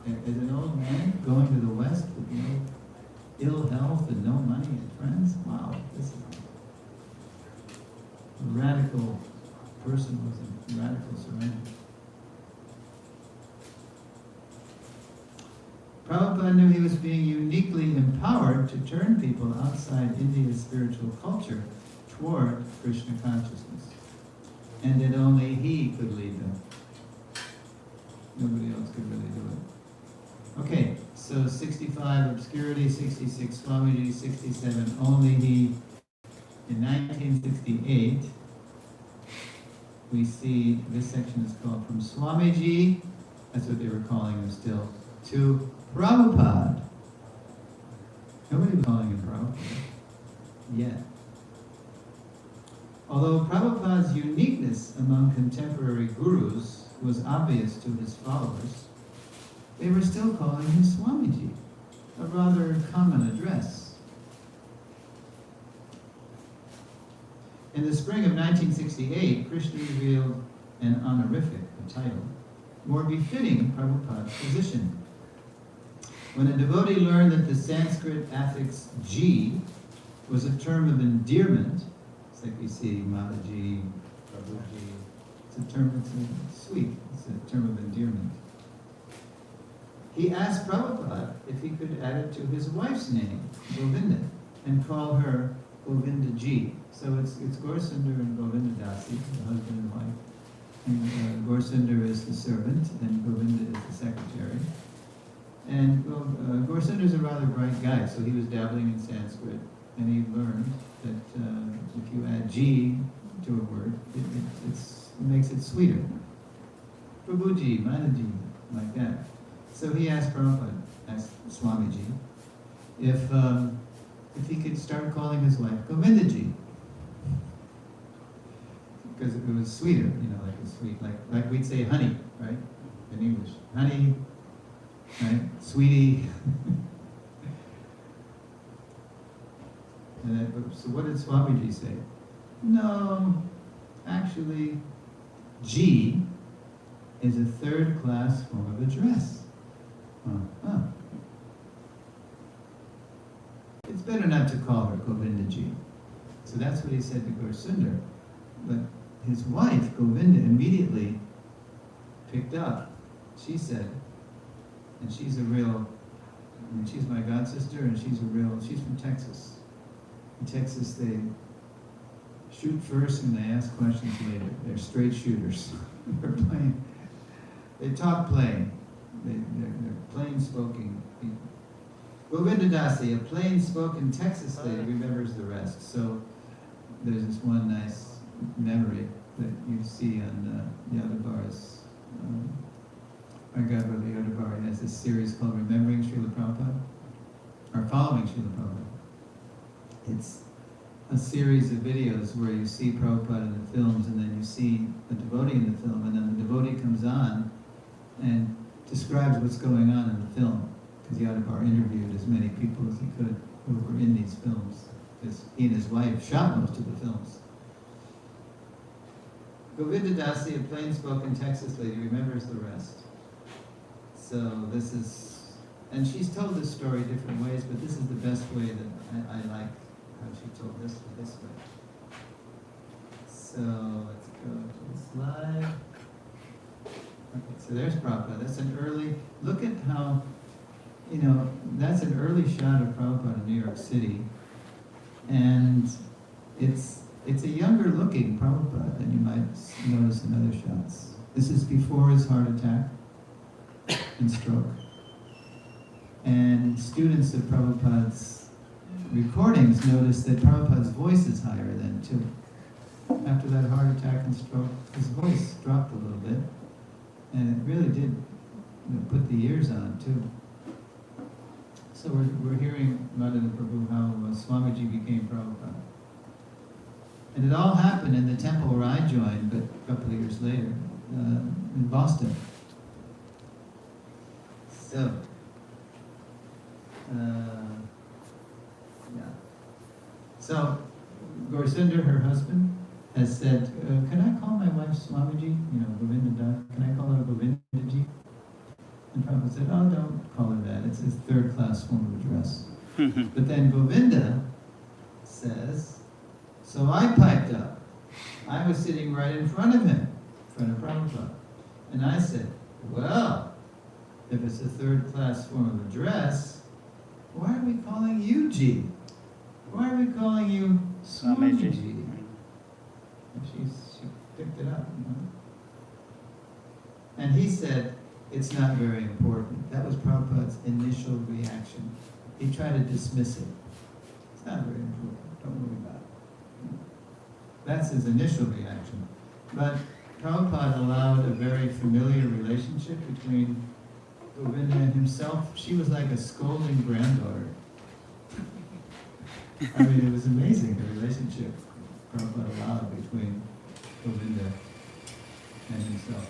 As an old man going to the West with no ill health and no money and friends, wow, this is a radical person with a radical surrender. Prabhupada knew he was being uniquely empowered to turn people outside India's spiritual culture toward Krishna consciousness, and that only he could lead them. Nobody else could really do it. Okay, so 65 obscurity, 66 Swamiji, 67 only he. In 1968, we see this section is called From Swamiji, that's what they were calling him still, to Prabhupada. Nobody was calling him Prabhupada yet. Although Prabhupada's uniqueness among contemporary gurus was obvious to his followers, they were still calling him Swamiji, a rather common address. In the spring of 1968, Krishna revealed an honorific, a title, more befitting Prabhupada's position. When a devotee learned that the Sanskrit affix G was a term of endearment, it's like we see Mataji, Prabhuji, it's a term, it's sweet, it's a term of endearment. He asked Prabhupada if he could add it to his wife's name, Govinda, and call her Govinda Ji. So it's Gaurasundar and Govinda Dasi, the husband and wife. And Gaurasundar is the servant, and Govinda is the secretary. And Gaurasundar is a rather bright guy, so he was dabbling in Sanskrit, and he learned that if you add G to a word, it makes it sweeter. Prabhuji, Mataji, like that. So he asked Prabhupada, asked Swamiji, if he could start calling his wife Govindaji. Because it was sweeter, like a sweet, like we'd say honey, right? In English. Honey, right? Sweetie. So what did Swamiji say? No, actually, G is a third-class form of address. It's better not to call her Govindaji. So that's what he said to Gaurasundar. But his wife, Govinda, immediately picked up. She said, and she's she's my god sister, and she's from Texas. In Texas, they shoot first and they ask questions later. They're straight shooters. They talk plain. They're plain-spoken people. Govinda Dasi, a plain-spoken Texas lady, remembers the rest. So there's this one nice memory that you see on Yadavar's, our Godbrother Yadavar has this series called Remembering Srila Prabhupada, or Following Srila Prabhupada. It's a series of videos where you see Prabhupada in the films, and then you see a devotee in the film, and then the devotee comes on and describes what's going on in the film, because Yadavar interviewed as many people as he could who were in these films, because he and his wife shot most of the films. Govinda Dasi, a plain-spoken Texas lady, remembers the rest. So this is, and she's told this story different ways, but this is the best way that I like how she told this way. So let's go to the slide. Okay, so there's Prabhupada. That's an early, look at how, that's an early shot of Prabhupada in New York City. And it's a younger looking Prabhupada than you might notice in other shots. This is before his heart attack and stroke. And students of Prabhupada's recordings notice that Prabhupada's voice is higher then too. After that heart attack and stroke, his voice dropped a little bit. And it really did put the years on too. So we're hearing Madhana Prabhu how Swamiji became Prabhupada. And it all happened in the temple where I joined, but a couple of years later, in Boston. So, yeah. So, Gaurasundar, her husband, has said, can I call my wife Swamiji? You know, Govinda Das. Can I call her Govindaji? And Prabhupada said, oh, don't call her that. It's his third-class form of address. But then Govinda says, so I piped up. I was sitting right in front of him, in front of Prabhupada. And I said, well, if it's a third-class form of address, why are we calling you G? Why are we calling you Swamiji? And she picked it up, you know. And he said, it's not very important. That was Prabhupada's initial reaction. He tried to dismiss it. It's not very important. Don't worry about it. That's his initial reaction. But Prabhupada allowed a very familiar relationship between Govinda and himself. She was like a scolding granddaughter. I mean, it was amazing, the relationship Prabhupada allowed between Govinda and himself.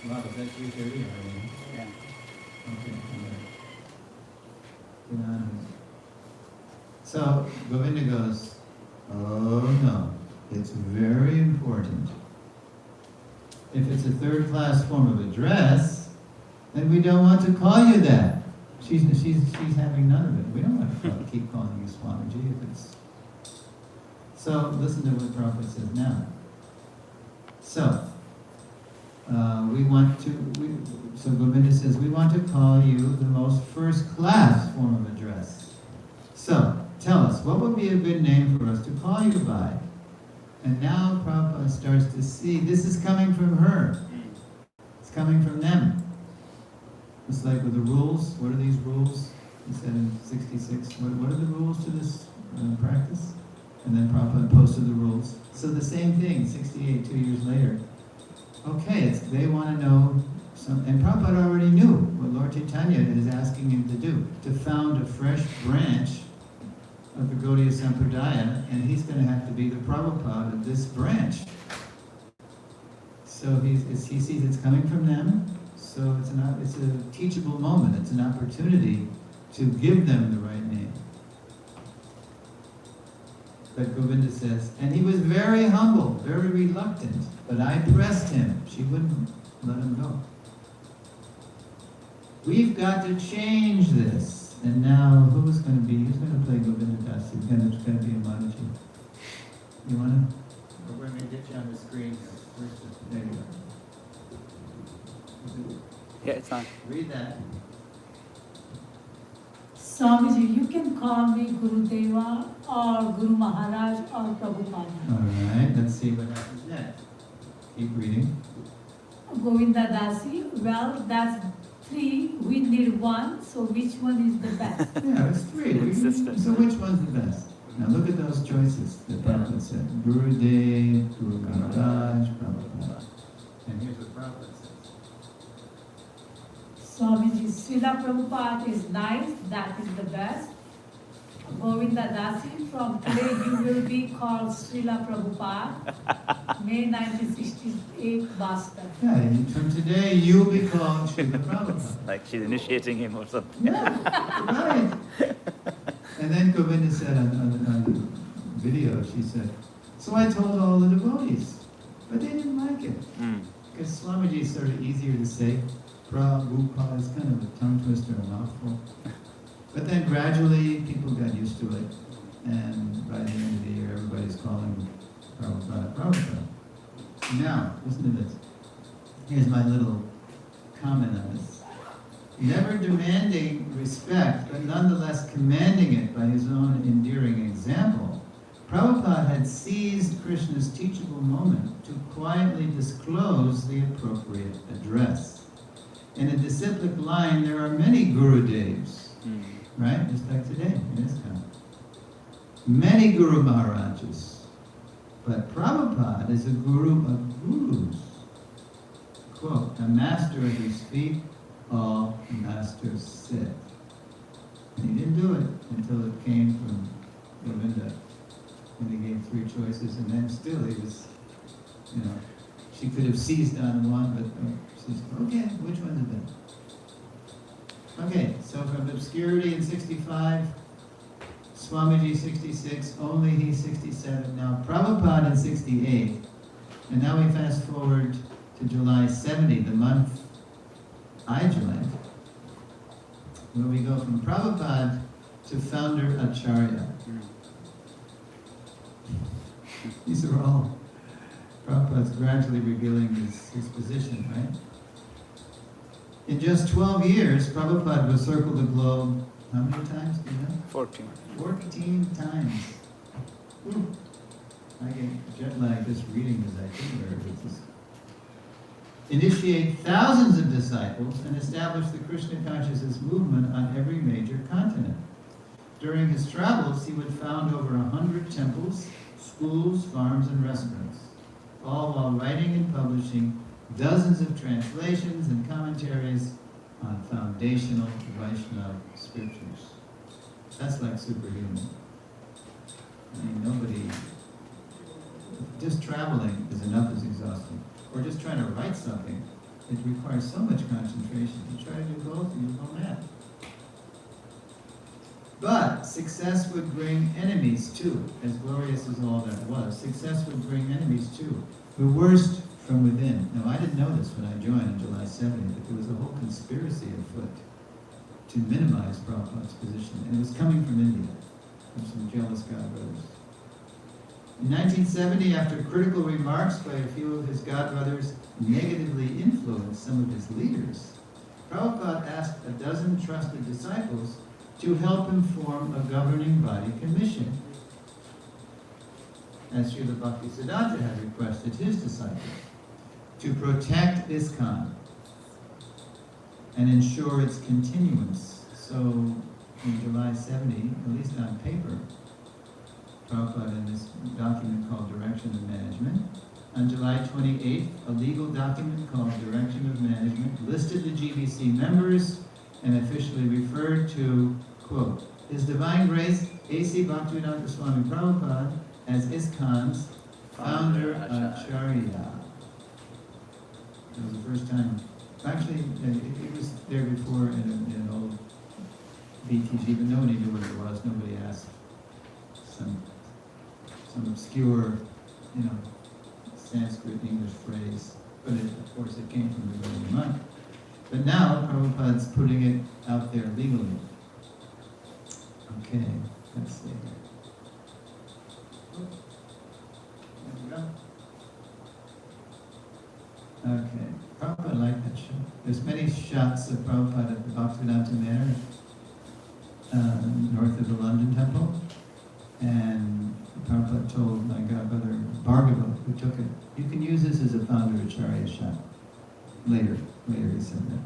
Wow, that's 3:30 already. Yeah. Okay, all right. So Govinda goes, oh no, it's very important. If it's a third-class form of address, then we don't want to call you that. She's having none of it. We don't want to keep calling you Swamiji if it's... So listen to what Prabhupada says now. So, so Govinda says, we want to call you the most first-class form of address. So, tell us, what would be a good name for us to call you by? And now Prabhupada starts to see, this is coming from her. It's coming from them. It's like with the rules. What are these rules? He said in 66, what are the rules to this practice? And then Prabhupada posted the rules. So the same thing, 68, 2 years later. Okay, they want to know, and Prabhupada already knew what Lord Chaitanya is asking him to do, to found a fresh branch of the Gaudiya Sampradaya, and he's going to have to be the Prabhupada of this branch. So he sees it's coming from them, so it's a teachable moment, it's an opportunity to give them the right name. But Govinda says, and he was very humble, very reluctant, but I pressed him. She wouldn't let him go. We've got to change this. And now, who's going to play Govinda Das? It's going to be a Mataji. You want to? We're going to get you on the screen here. There you go. Yeah, it's on. Read that. Swamiji, you can call me Guru Deva or Guru Maharaj or Prabhupada. All right, let's see what happens next. Keep reading. Govinda Dasi, well, that's 3. We need 1, so which one is the best? Yeah, it's 3. Consistent. So which one's the best? Now look at those choices that Prabhupada said. Guru Dev, Guru Maharaj, Prabhupada. And here's what Prabhupada says. Swamiji, Srila Prabhupada is nice, that is the best. Govinda Dasi, from today you will be called Srila Prabhupada, May 1968, Boston. Yeah, and from today you'll be called Srila Prabhupada. Like she's initiating him or something. Yeah, right. And then Govinda said on the video, she said, so I told all the devotees, but they didn't like it. Because Swamiji is sort of easier to say. Prabhupada is kind of a tongue twister, a mouthful. But then gradually people got used to it, and by the end of the year everybody's calling Prabhupada, Prabhupada. Now, listen to this. Here's my little comment on this. Never demanding respect, but nonetheless commanding it by his own endearing example, Prabhupada had seized Krishna's teachable moment to quietly disclose the appropriate address. In a disciplic line, there are many Gurudevs, right? Just like today, in this country. Many Guru Maharajas. But Prabhupada is a guru of gurus. Quote, a master at his feet, all masters sit. And he didn't do it until it came from Govinda, when he gave 3 choices, and then still he was You know, she could have seized on one, but she's, okay, which one's it been? Okay, so from obscurity in 65, Swamiji 66, only he 67, now Prabhupada in 68, and now we fast forward to July 70, the month I joined, where we go from Prabhupada to founder Acharya. These are all Prabhupada's gradually revealing his position, right? In just 12 years, Prabhupada will circle the globe, how many times, do you know? 14. 14 times. Ooh. I get jet lag just reading his itinerary. Initiate thousands of disciples and establish the Krishna consciousness movement on every major continent. During his travels, he would found over 100 temples, schools, farms, and restaurants, all while writing and publishing dozens of translations and commentaries on foundational Vaishnava scriptures. That's like superhuman. I mean, nobody, just traveling is enough is exhausting. Or just trying to write something, it requires so much concentration. You try to do both and you go mad. But success would bring enemies too, as glorious as all that was. Success would bring enemies too. The worst from within. Now, I didn't know this when I joined in July 70, but there was a whole conspiracy afoot to minimize Prabhupada's position. And it was coming from India, from some jealous godbrothers. In 1970, after critical remarks by a few of his godbrothers negatively influenced some of his leaders, Prabhupada asked a dozen trusted disciples to help him form a governing body commission, as Srila Bhaktisiddhanta had requested his disciples, to protect ISKCON and ensure its continuance. So, in July 70, at least on paper, Prabhupada in this document called Direction of Management, on July 28th, a legal document called Direction of Management listed the GBC members and officially referred to, quote, His Divine Grace A.C. Bhaktivedanta Swami Prabhupada as ISKCON's founder Acharya. That was the first time. Actually, it was there before in an old BTG, but nobody knew what it was. Nobody asked. Some obscure, Sanskrit English phrase. But of course it came from the Golden Monk. But now Prabhupada's putting it out there legally. Okay, let's see here. There we go. Okay, Prabhupada liked that shot. There's many shots of Prabhupada at the Bhaktivedanta Manor, north of the London Temple. And Prabhupada told my godbrother Bhargava, who took it, you can use this as a founder Acharya shot. Later he said that,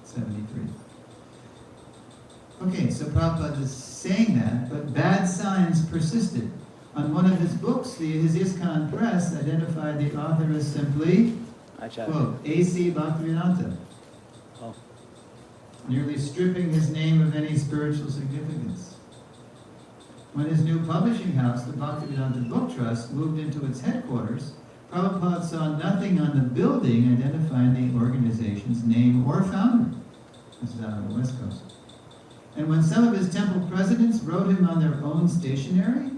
73. Okay, so Prabhupada is saying that, but bad signs persisted. On one of his books, his ISKCON Press identified the author as simply, Acharya. quote, A.C. Bhaktivedanta, Oh. nearly stripping his name of any spiritual significance. When his new publishing house, the Bhaktivedanta Book Trust, moved into its headquarters, Prabhupada saw nothing on the building identifying the organization's name or founder. This is out on the West Coast. And when some of his temple presidents wrote him on their own stationery,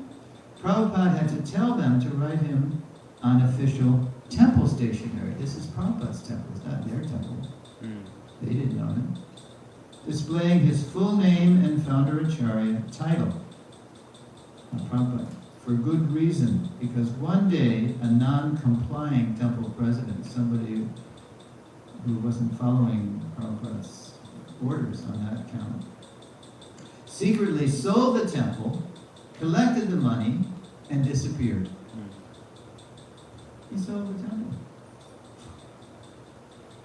Prabhupada had to tell them to write him on official temple stationery. This is Prabhupada's temple, it's not their temple. They didn't know him. Displaying his full name and founder Acharya title. Prabhupada, for good reason, because one day a non-complying temple president, somebody who wasn't following Prabhupada's orders on that account, secretly sold the temple, collected the money, and disappeared. He sold the temple.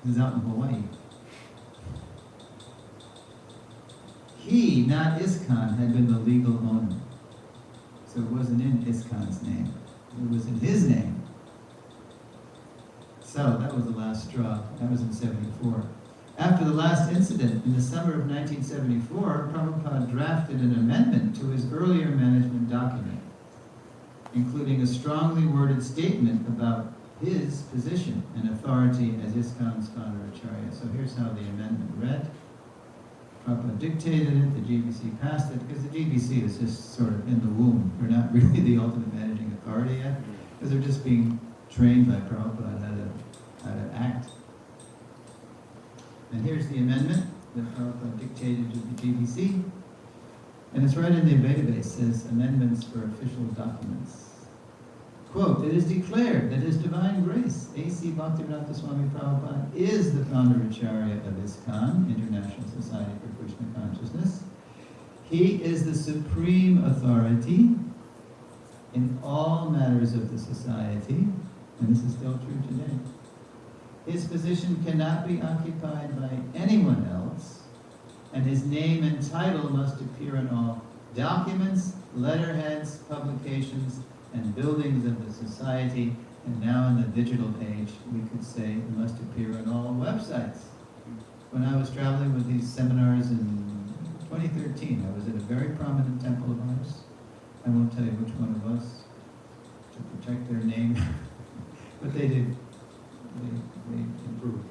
This is out in Hawaii. He, not ISKCON, had been the legal owner. So it wasn't in ISKCON's name. It was in his name. So that was the last straw. That was in 74. After the last incident, in the summer of 1974, Prabhupada drafted an amendment to his earlier management document, including a strongly worded statement about his position and authority as ISKCON's founder Acharya. So here's how the amendment read. Prabhupada dictated it, the GBC passed it, because the GBC is just sort of in the womb. They're not really the ultimate managing authority yet, because they're just being trained by Prabhupada how to act. And here's the amendment that Prabhupada dictated to the GBC. And it's right in the database, it says amendments for official documents. Quote, it is declared that His Divine Grace, A.C. Bhaktivedanta Swami Prabhupada, is the founder Acharya of ISKCON, International Society for Krishna Consciousness. He is the supreme authority in all matters of the society, and this is still true today. His position cannot be occupied by anyone else, and his name and title must appear in all documents, letterheads, publications, and buildings of the society, and now in the digital age, we could say it must appear on all websites. When I was traveling with these seminars in 2013, I was at a very prominent temple of ours. I won't tell you which one it was, to protect their name, but they did, they improved.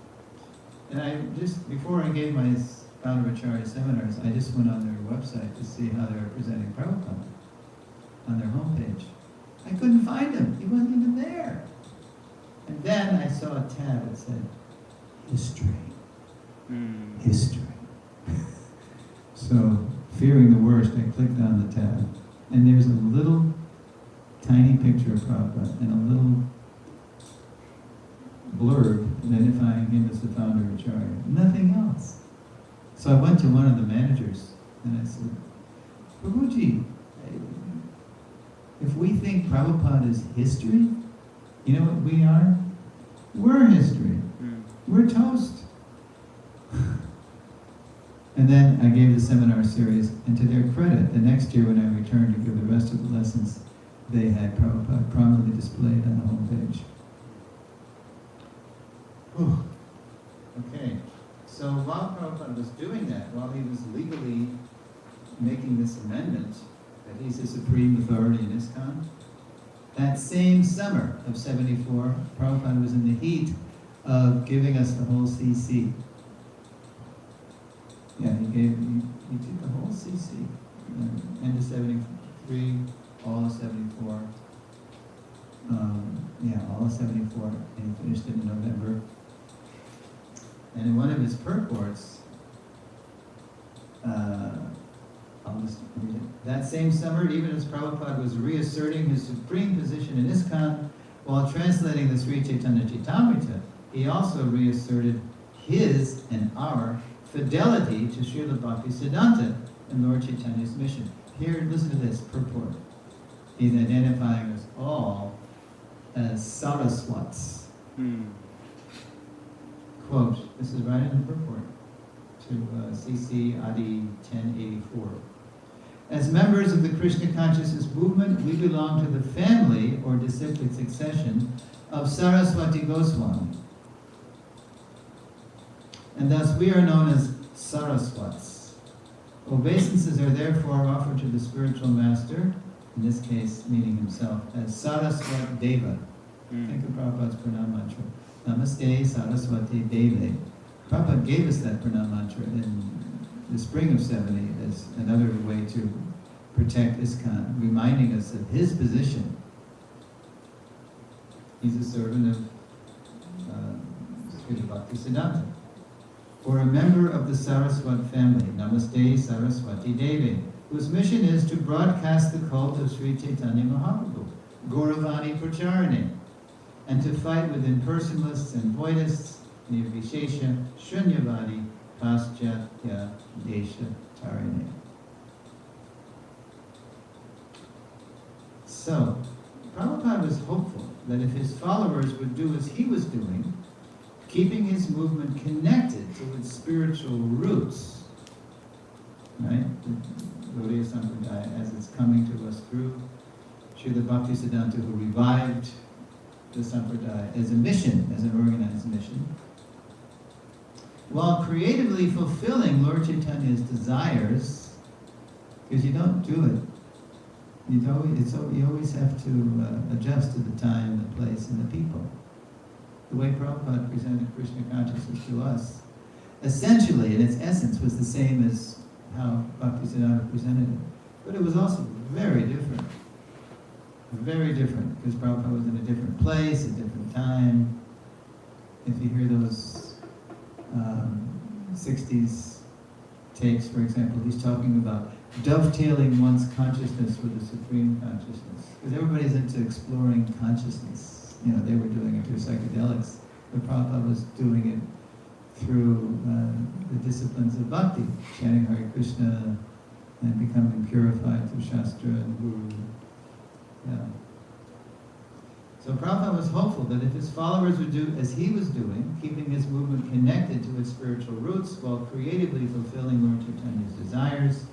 And I just, before I gave my Founder Acharya seminars, I just went on their website to see how they were presenting Prabhupada on their homepage. I couldn't find him. He wasn't even there. And then I saw a tab that said, history. History. So, fearing the worst, I clicked on the tab. And there's a little tiny picture of Prabhupada and a little blurb identifying him as the founder of Acharya. Nothing else. So I went to one of the managers and I said, Prabhuji, if we think Prabhupada is history, you know what we are? We're history. We're toast. And then I gave the seminar series, and to their credit, the next year when I returned to give the rest of the lessons, they had Prabhupada prominently displayed on the homepage. Whew. Okay, so while Prabhupada was doing that, while he was legally making this amendment, that he's the supreme authority in ISKCON, that same summer of '74, Prabhupada was in the heat of giving us the whole CC. Yeah, he did the whole CC. End of '73, all of '74. All of '74, and he finished it in November. And in one of his purports, I'll just read it. That same summer, even as Prabhupada was reasserting his supreme position in ISKCON, while translating the Sri Chaitanya Chaitamrita, he also reasserted his and our fidelity to Srila Bhaktisiddhanta and Lord Chaitanya's mission. Here, listen to this purport. He's identifying us all as Saraswats. Quote, this is right in the purport to CC Adi 1084. As members of the Krishna consciousness movement, we belong to the family or disciplic succession of Saraswati Goswami. And thus we are known as Saraswats. Obeisances are therefore offered to the spiritual master, in this case meaning himself, as Saraswat Deva. Think of Prabhupada's pranam mantra. Namaste Saraswati Deve. Prabhupada gave us that pranam mantra in the spring of '70 as another way to protect ISKCON, reminding us of his position. He's a servant of Srila Bhaktisiddhanta. For a member of the Saraswat family, Namaste Saraswati Deve, whose mission is to broadcast the cult of Sri Chaitanya Mahaprabhu, Gauravani Pracharane, and to fight with impersonalists and voidists, Nirvishesha, Shunyavadi, Paschatya, Desha, Tarine. So, Prabhupada was hopeful that if his followers would do as he was doing, keeping his movement connected to its spiritual roots, right? The Gaudiya Sampradaya, as it's coming to us through Srila Bhaktisiddhanta, who revived the Sampradaya as a mission, as an organized mission, while creatively fulfilling Lord Chaitanya's desires, because you don't do it. You always have to adjust to the time, the place, and the people. the way Prabhupada presented Krishna consciousness to us, essentially, in its essence, was the same as how Bhaktisiddhanta presented it. But it was also very different. Very different, because Prabhupada was in a different place, a different time. If you hear those 60s tapes, for example, he's talking about dovetailing one's consciousness with the Supreme Consciousness. Because everybody's into exploring consciousness. You know, they were doing it through psychedelics, but Prabhupada was doing it through the disciplines of bhakti, chanting Hare Krishna and becoming purified through Shastra and Guru. Yeah. So Prabhupada was hopeful that if his followers would do as he was doing, keeping his movement connected to its spiritual roots while creatively fulfilling Lord Chaitanya's desires,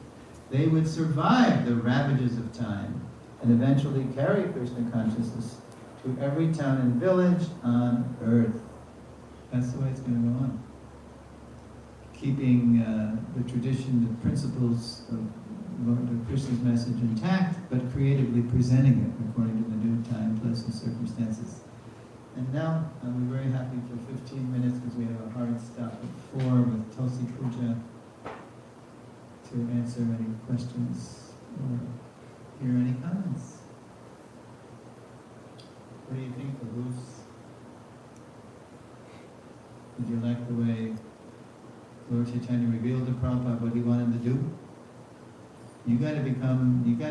they would survive the ravages of time and eventually carry Krishna consciousness to every town and village on earth. That's the way it's going to go on. Keeping the tradition, the principles of Lord Krishna's message intact, but creatively presenting it according to the new time, place, and circumstances. And now, we're very happy for 15 minutes because we have a hard stop at 4 with Tulsi Puja to answer any questions or hear any comments. What do you think, Prabhu? Did you like the way Lord Chaitanya revealed to Prabhupada what he wanted to do? You got to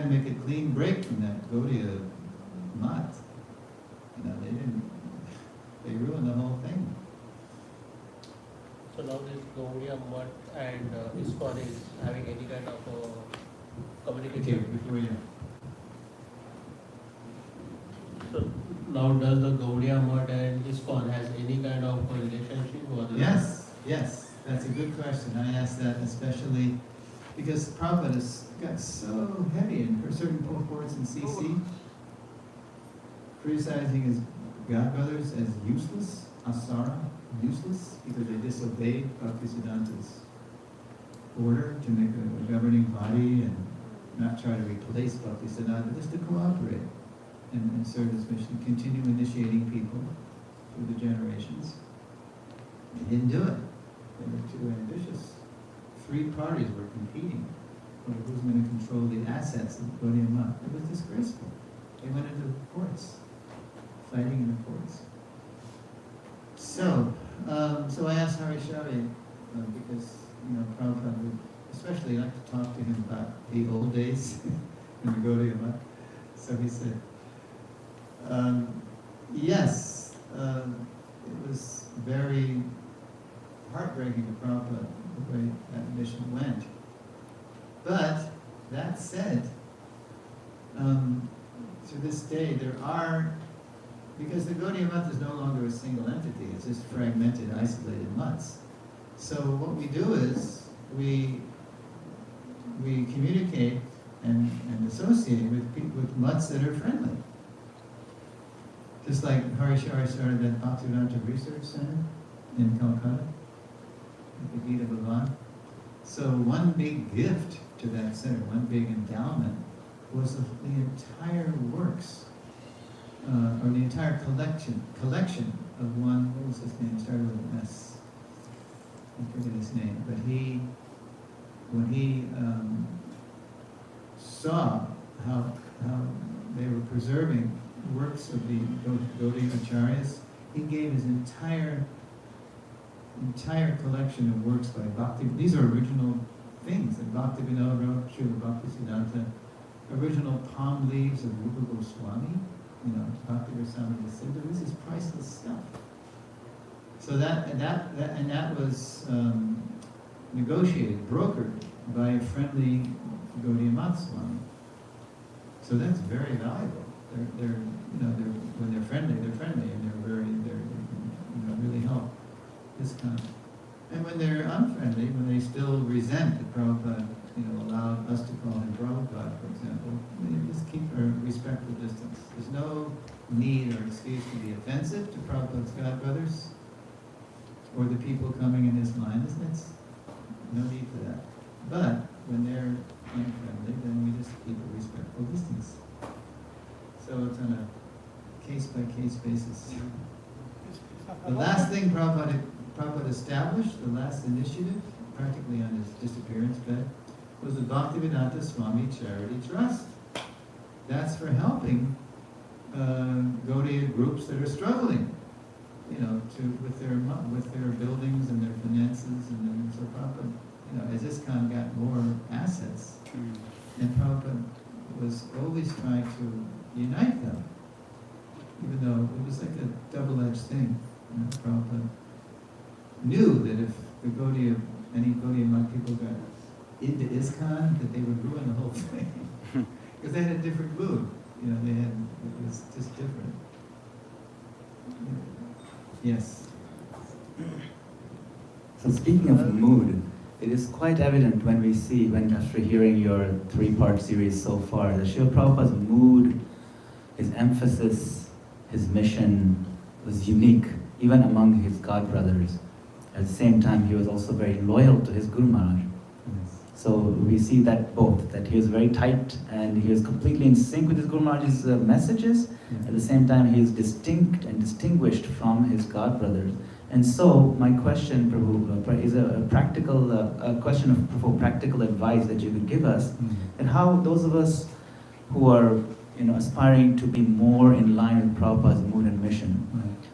make a clean break from that Gaudiya mat. You know, they ruined the whole thing. So now this Gaudiya mat and ISKCON is having any kind of communication. Before you. So now does the Gaudiya mat and ISKCON has any kind of relationship? Or Yes, that's a good question. I asked that especially because Prabhupada has got so heavy in certain purports in CC, criticizing his godbrothers as useless, asara, useless, because they disobeyed Bhaktisiddhanta's order to make a governing body and not try to replace Bhaktisiddhanta, just to cooperate and serve this mission, continue initiating people through the generations. They didn't do it. They were too ambitious. 3 parties were competing over who's going to control the assets of Gaudiya Math. It was disgraceful. They went into the courts, fighting in the courts. So I asked Harishari, because, you know, Prabhupada would especially like to talk to him about the old days in the Gaudiya Math. So he said, yes, it was very heartbreaking to Prabhupada the way that mission went. But that said, to this day there are, because the Gaudiya Math is no longer a single entity, it's just fragmented, isolated mutts. So what we do is we communicate and associate with mutts that are friendly. Just like Harishari started that Bhaktivedanta Research Center in Calcutta, at the Gita Bhavan. So one big gift to that center, one big endowment, was the entire works, or the entire collection of one, what was his name, started with an S. I forget his name, but when he saw how they were preserving works of the Gaudiya Acharyas, he gave his entire collection of works by Bhakti. These are original things that Bhaktivinoda wrote, Srila Bhaktisiddhanta, original palm leaves of Rupa Goswami, you know, Bhakti Rasamrita Sindhu. This is priceless stuff. So that was negotiated, brokered by a friendly Gaudiya Math Swami. So that's very valuable. When they're friendly, and they really help this kind. And when they're unfriendly, when they still resent that Prabhupada, allowed us to call him Prabhupada, for example, they just keep a respectful distance. There's no need or excuse to be offensive to Prabhupada's godbrothers or the people coming in his line. There's no need for that. But when they're unfriendly, then we just keep a respectful distance. So it's on a case-by-case basis. If The last thing Prabhupada established, the last initiative, practically on his disappearance bed, was the Bhaktivedanta Swami Charity Trust. That's for helping Gaudiya groups that are struggling, with their buildings and their finances, and then so Prabhupada, as ISKCON got more assets, and Prabhupada was always trying to unite them, even though it was like a double-edged thing. Prabhupada knew that if any Gaudiya monk people got into ISKCON, that they would ruin the whole thing, because they had a different mood. It was just different. Yes. So speaking of mood, it is quite evident when after hearing your 3-part series so far, that Srila Prabhupada's mood, his emphasis, his mission was unique, even among his god brothers. At the same time, he was also very loyal to his Guru Maharaj. Yes. So we see that that he was very tight and he was completely in sync with his Guru Maharaj's messages. Yeah. At the same time, he is distinct and distinguished from his god brothers. And so, my question, Prabhu, is a question for practical advice that you could give us, and how those of us who are, aspiring to be more in line with Prabhupada's mood and mission,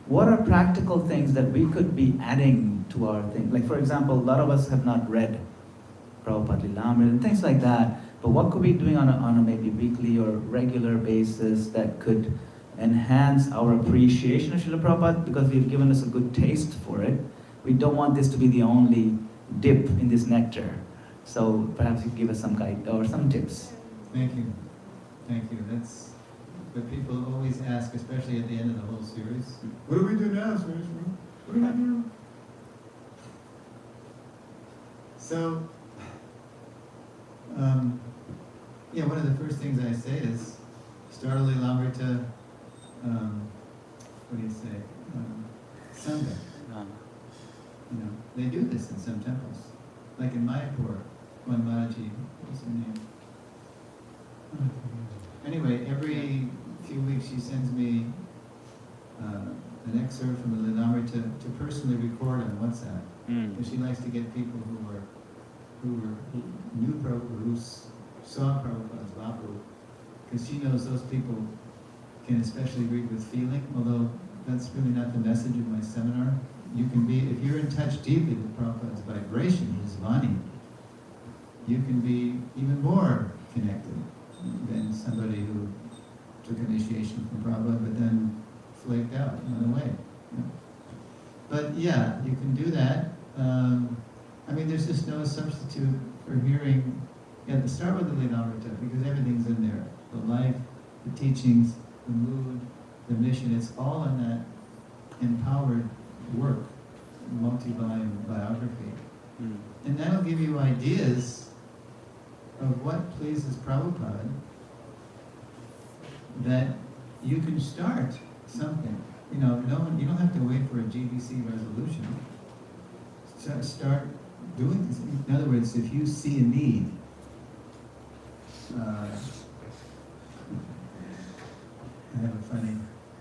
what are practical things that we could be adding to our thing? Like, for example, a lot of us have not read Prabhupada Lilamrita and things like that, but what could we be doing on a maybe weekly or regular basis that could enhance our appreciation of Srila Prabhupada, because we've given us a good taste for it. We don't want this to be the only dip in this nectar. So perhaps you could give us some guide or some tips. Thank you. That's what people always ask, especially at the end of the whole series. What do we do now, Suresvara? What do we do? So, one of the first things I say is, start Lilamrita, what do you say? Sangha. They do this in some temples. Like in Mayapur, one Mataji, what's her name? Anyway, every few weeks she sends me an excerpt from the Lilamrita to personally record on WhatsApp. Because she likes to get people who knew Prabhupada, who saw Prabhupada's Bapu, because she knows those people can especially read with feeling, although that's really not the message of my seminar. You can be, if you're in touch deeply with Prabhupada's vibration, his Vani, you can be even more connected than somebody who took initiation from Prabhupada but then flaked out, went away. But yeah, you can do that. There's just no substitute for hearing. Yeah, start with the Lilamrita, because everything's in there. The life, the teachings, the mood, the mission, it's all in that empowered work, multi-volume biography. And that'll give you ideas of what pleases Prabhupada, that you can start something. You don't have to wait for a GBC resolution. Start doing this. In other words, if you see a need, I have a funny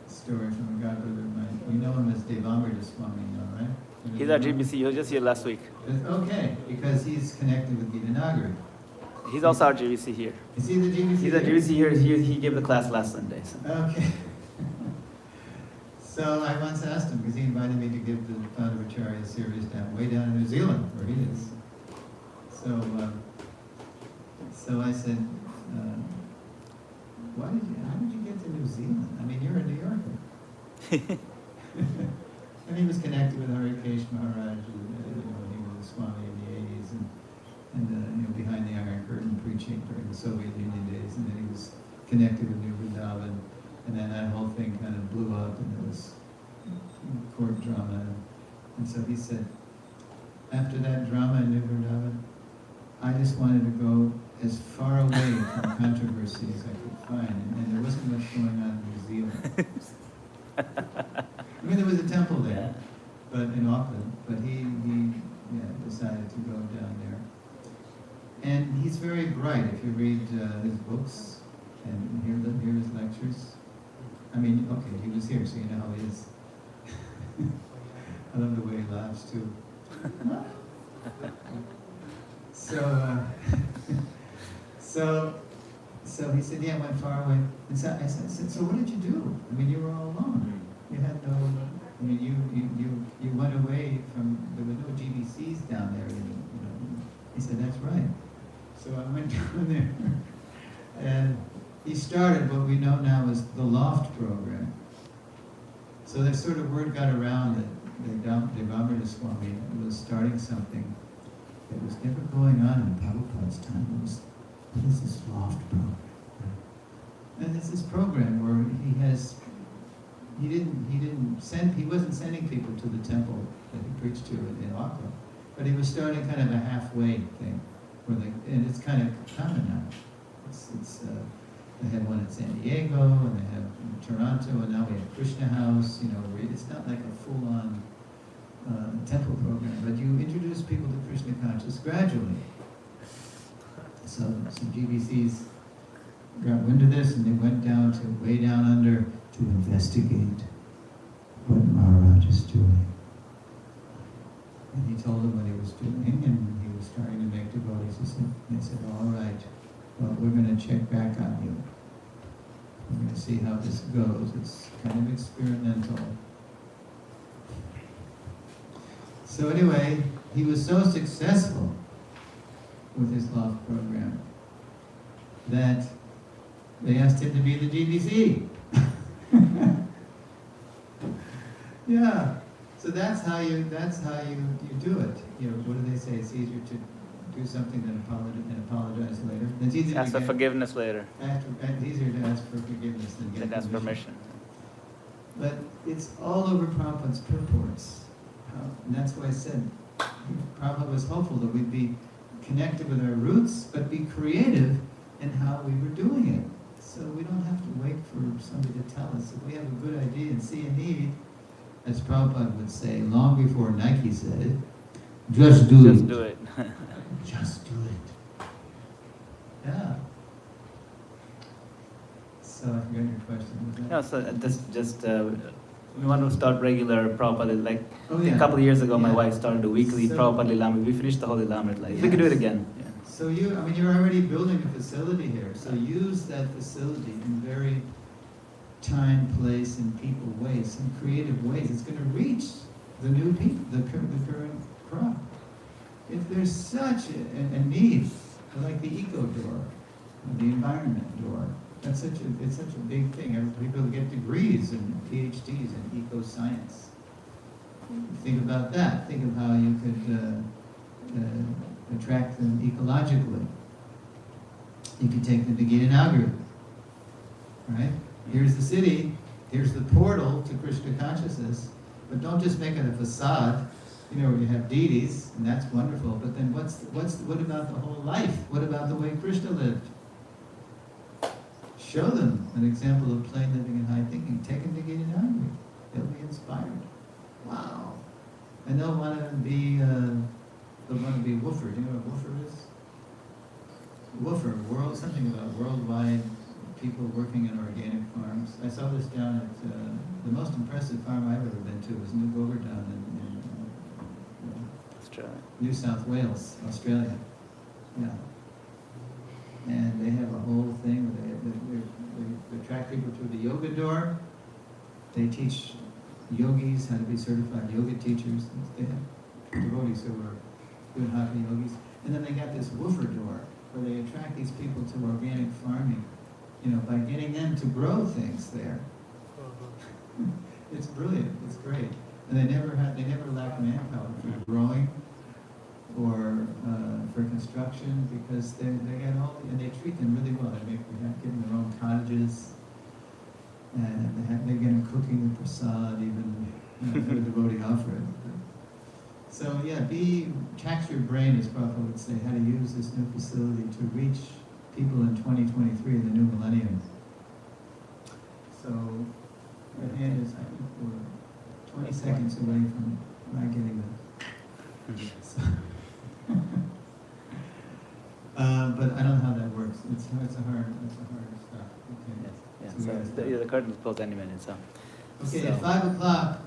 story from a godbrother of mine. You know him as Devamrita Swami, right? He's at GBC, he was just here last week. Okay, because he's connected with Gita Nagari. He's also our GBC here. Is he the GBC? He's at GBC here, he gave the class last Sunday. So. Okay. So I once asked him, because he invited me to give the founder of Acharya series way down in New Zealand, where he is. So I said, how did you get to New Zealand? You're a New Yorker. And he was connected with Harikesh Maharaj, when he was a Swami in the 80s, and behind the Iron Curtain preaching during the Soviet Union days, and then he was connected with New Vrindavan, and then that whole thing kind of blew up, and there was court drama, and so he said, after that drama in New Vrindavan, I just wanted to go as far away from controversy as I could find, and there wasn't much going on in New Zealand. There was a temple there, but in Auckland, but he decided to go down there. And he's very bright if you read his books and hear his lectures. He was here, so you know how he is. I love the way he laughs too. So he said, yeah, I went far away. And so I said, so what did you do? I mean, you were all alone. You had no, I mean, you went away from, there were no GBCs down there. You know. He said, that's right. So I went down there, and he started what we know now as the Loft program. So that sort of word got around that the Damodar Swami was starting something that was never going on in Prabhupada's time. It was, what is this Loft program? And it's this program where he wasn't sending people to the temple that he preached to in Auckland, but he was starting kind of a halfway thing, and it's kind of common now. They had one in San Diego, and they have in Toronto, and now we have Krishna House. You know, it's not like a full-on temple program, but you introduce people to Krishna consciousness gradually. So some GBCs got wind of this, and they went down to way down under to investigate what Maharaj is doing. And he told them what he was doing, and he was starting to make devotees. They said, all right, well, we're going to check back on you. We're going to see how this goes. It's kind of experimental. So anyway, he was so successful with his Loft program that they asked him to be the GBC. Yeah. So that's how you do it. You know, what do they say? It's easier to do something than apologize later. It's easier Ask to for forgiveness later. it's easier to ask for forgiveness than get Ask permission. But it's all over Prabhupada's purports. And that's why I said Prabhupada was hopeful that we'd be connected with our roots, but be creative in how we were doing it. So we don't have to wait for somebody to tell us. If we have a good idea and see a need, as Prabhupada would say, long before Nike said it, just do it. Just do it. Just do it. Yeah. So I forgot your question. Was that? No, so just we want to start regular Prabhupada. Like Oh, a yeah. couple of years ago, my Yeah. wife started a weekly So- Prabhupada Lilamrit. We finished the whole Lilamrit. Like, we could do it Yes. again. Yeah. So you're already building a facility here. So use that facility in very time, place, and people ways, some creative ways. It's going to reach the new people, the current crop. If there's such a need, like the eco door, the environment door, it's such a big thing. People get degrees and PhDs in eco science. Think about that. Think of how you could attract them ecologically. You could take them to Gitanagara, right? Here's the city, here's the portal to Krishna consciousness, but don't just make it a facade, you know, where you have deities, and that's wonderful, but then what about the whole life? What about the way Krishna lived? Show them an example of plain living and high thinking. Take them to Gitanagara. They'll be inspired. Wow. And they'll want to be woofer. Do you know what woofer is? Woofer, something about worldwide people working in organic farms. I saw this down at the most impressive farm I've ever been to was New Govardhan in Australia. New South Wales, Australia. Yeah. And they have a whole thing where they attract people through the yoga door. They teach yogis how to be certified yoga teachers. They have devotees who are good hatha yogis. And then they got this woofer door where they attract these people to organic farming, you know, by getting them to grow things there. It's brilliant. It's great. And they never lack manpower for growing or for construction because they get and they treat them really well. They give them their own cottages, and they get them cooking the prasad, even the devotee offer it. So yeah, tax your brain, as Prabhupada would say, how to use this new facility to reach people in 2023, the new millennium. So your hand is, I think, we're 20 seconds away from not getting this. So, but I don't know how that works. It's a hard stuff. Okay. Yes. Yeah. So the curtain's closed any minute. So. Okay, So- at 5 o'clock,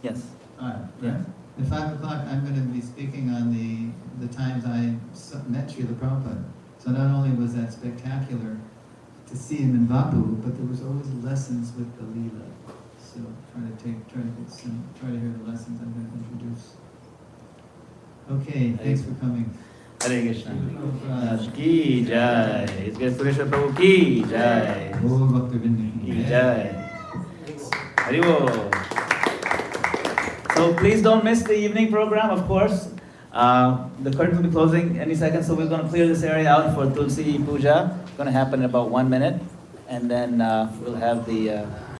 Yes. Right? At 5 o'clock, I'm going to be speaking on the times I met Srila Prabhupada. So not only was that spectacular to see him in Vapu, but there was always lessons with the Leela. So try to hear the lessons I'm going to introduce. Okay, thanks for coming. Hare Krishna. Prabhupada. Ki Jai. His Grace Suresvara Prabhu Ki Jai. Om Bhaktivinoda Ki Jai. Haribo. So please don't miss the evening program, of course. The curtain will be closing any second, so we're going to clear this area out for Tulsi Puja. It's going to happen in about 1 minute. And then we'll have the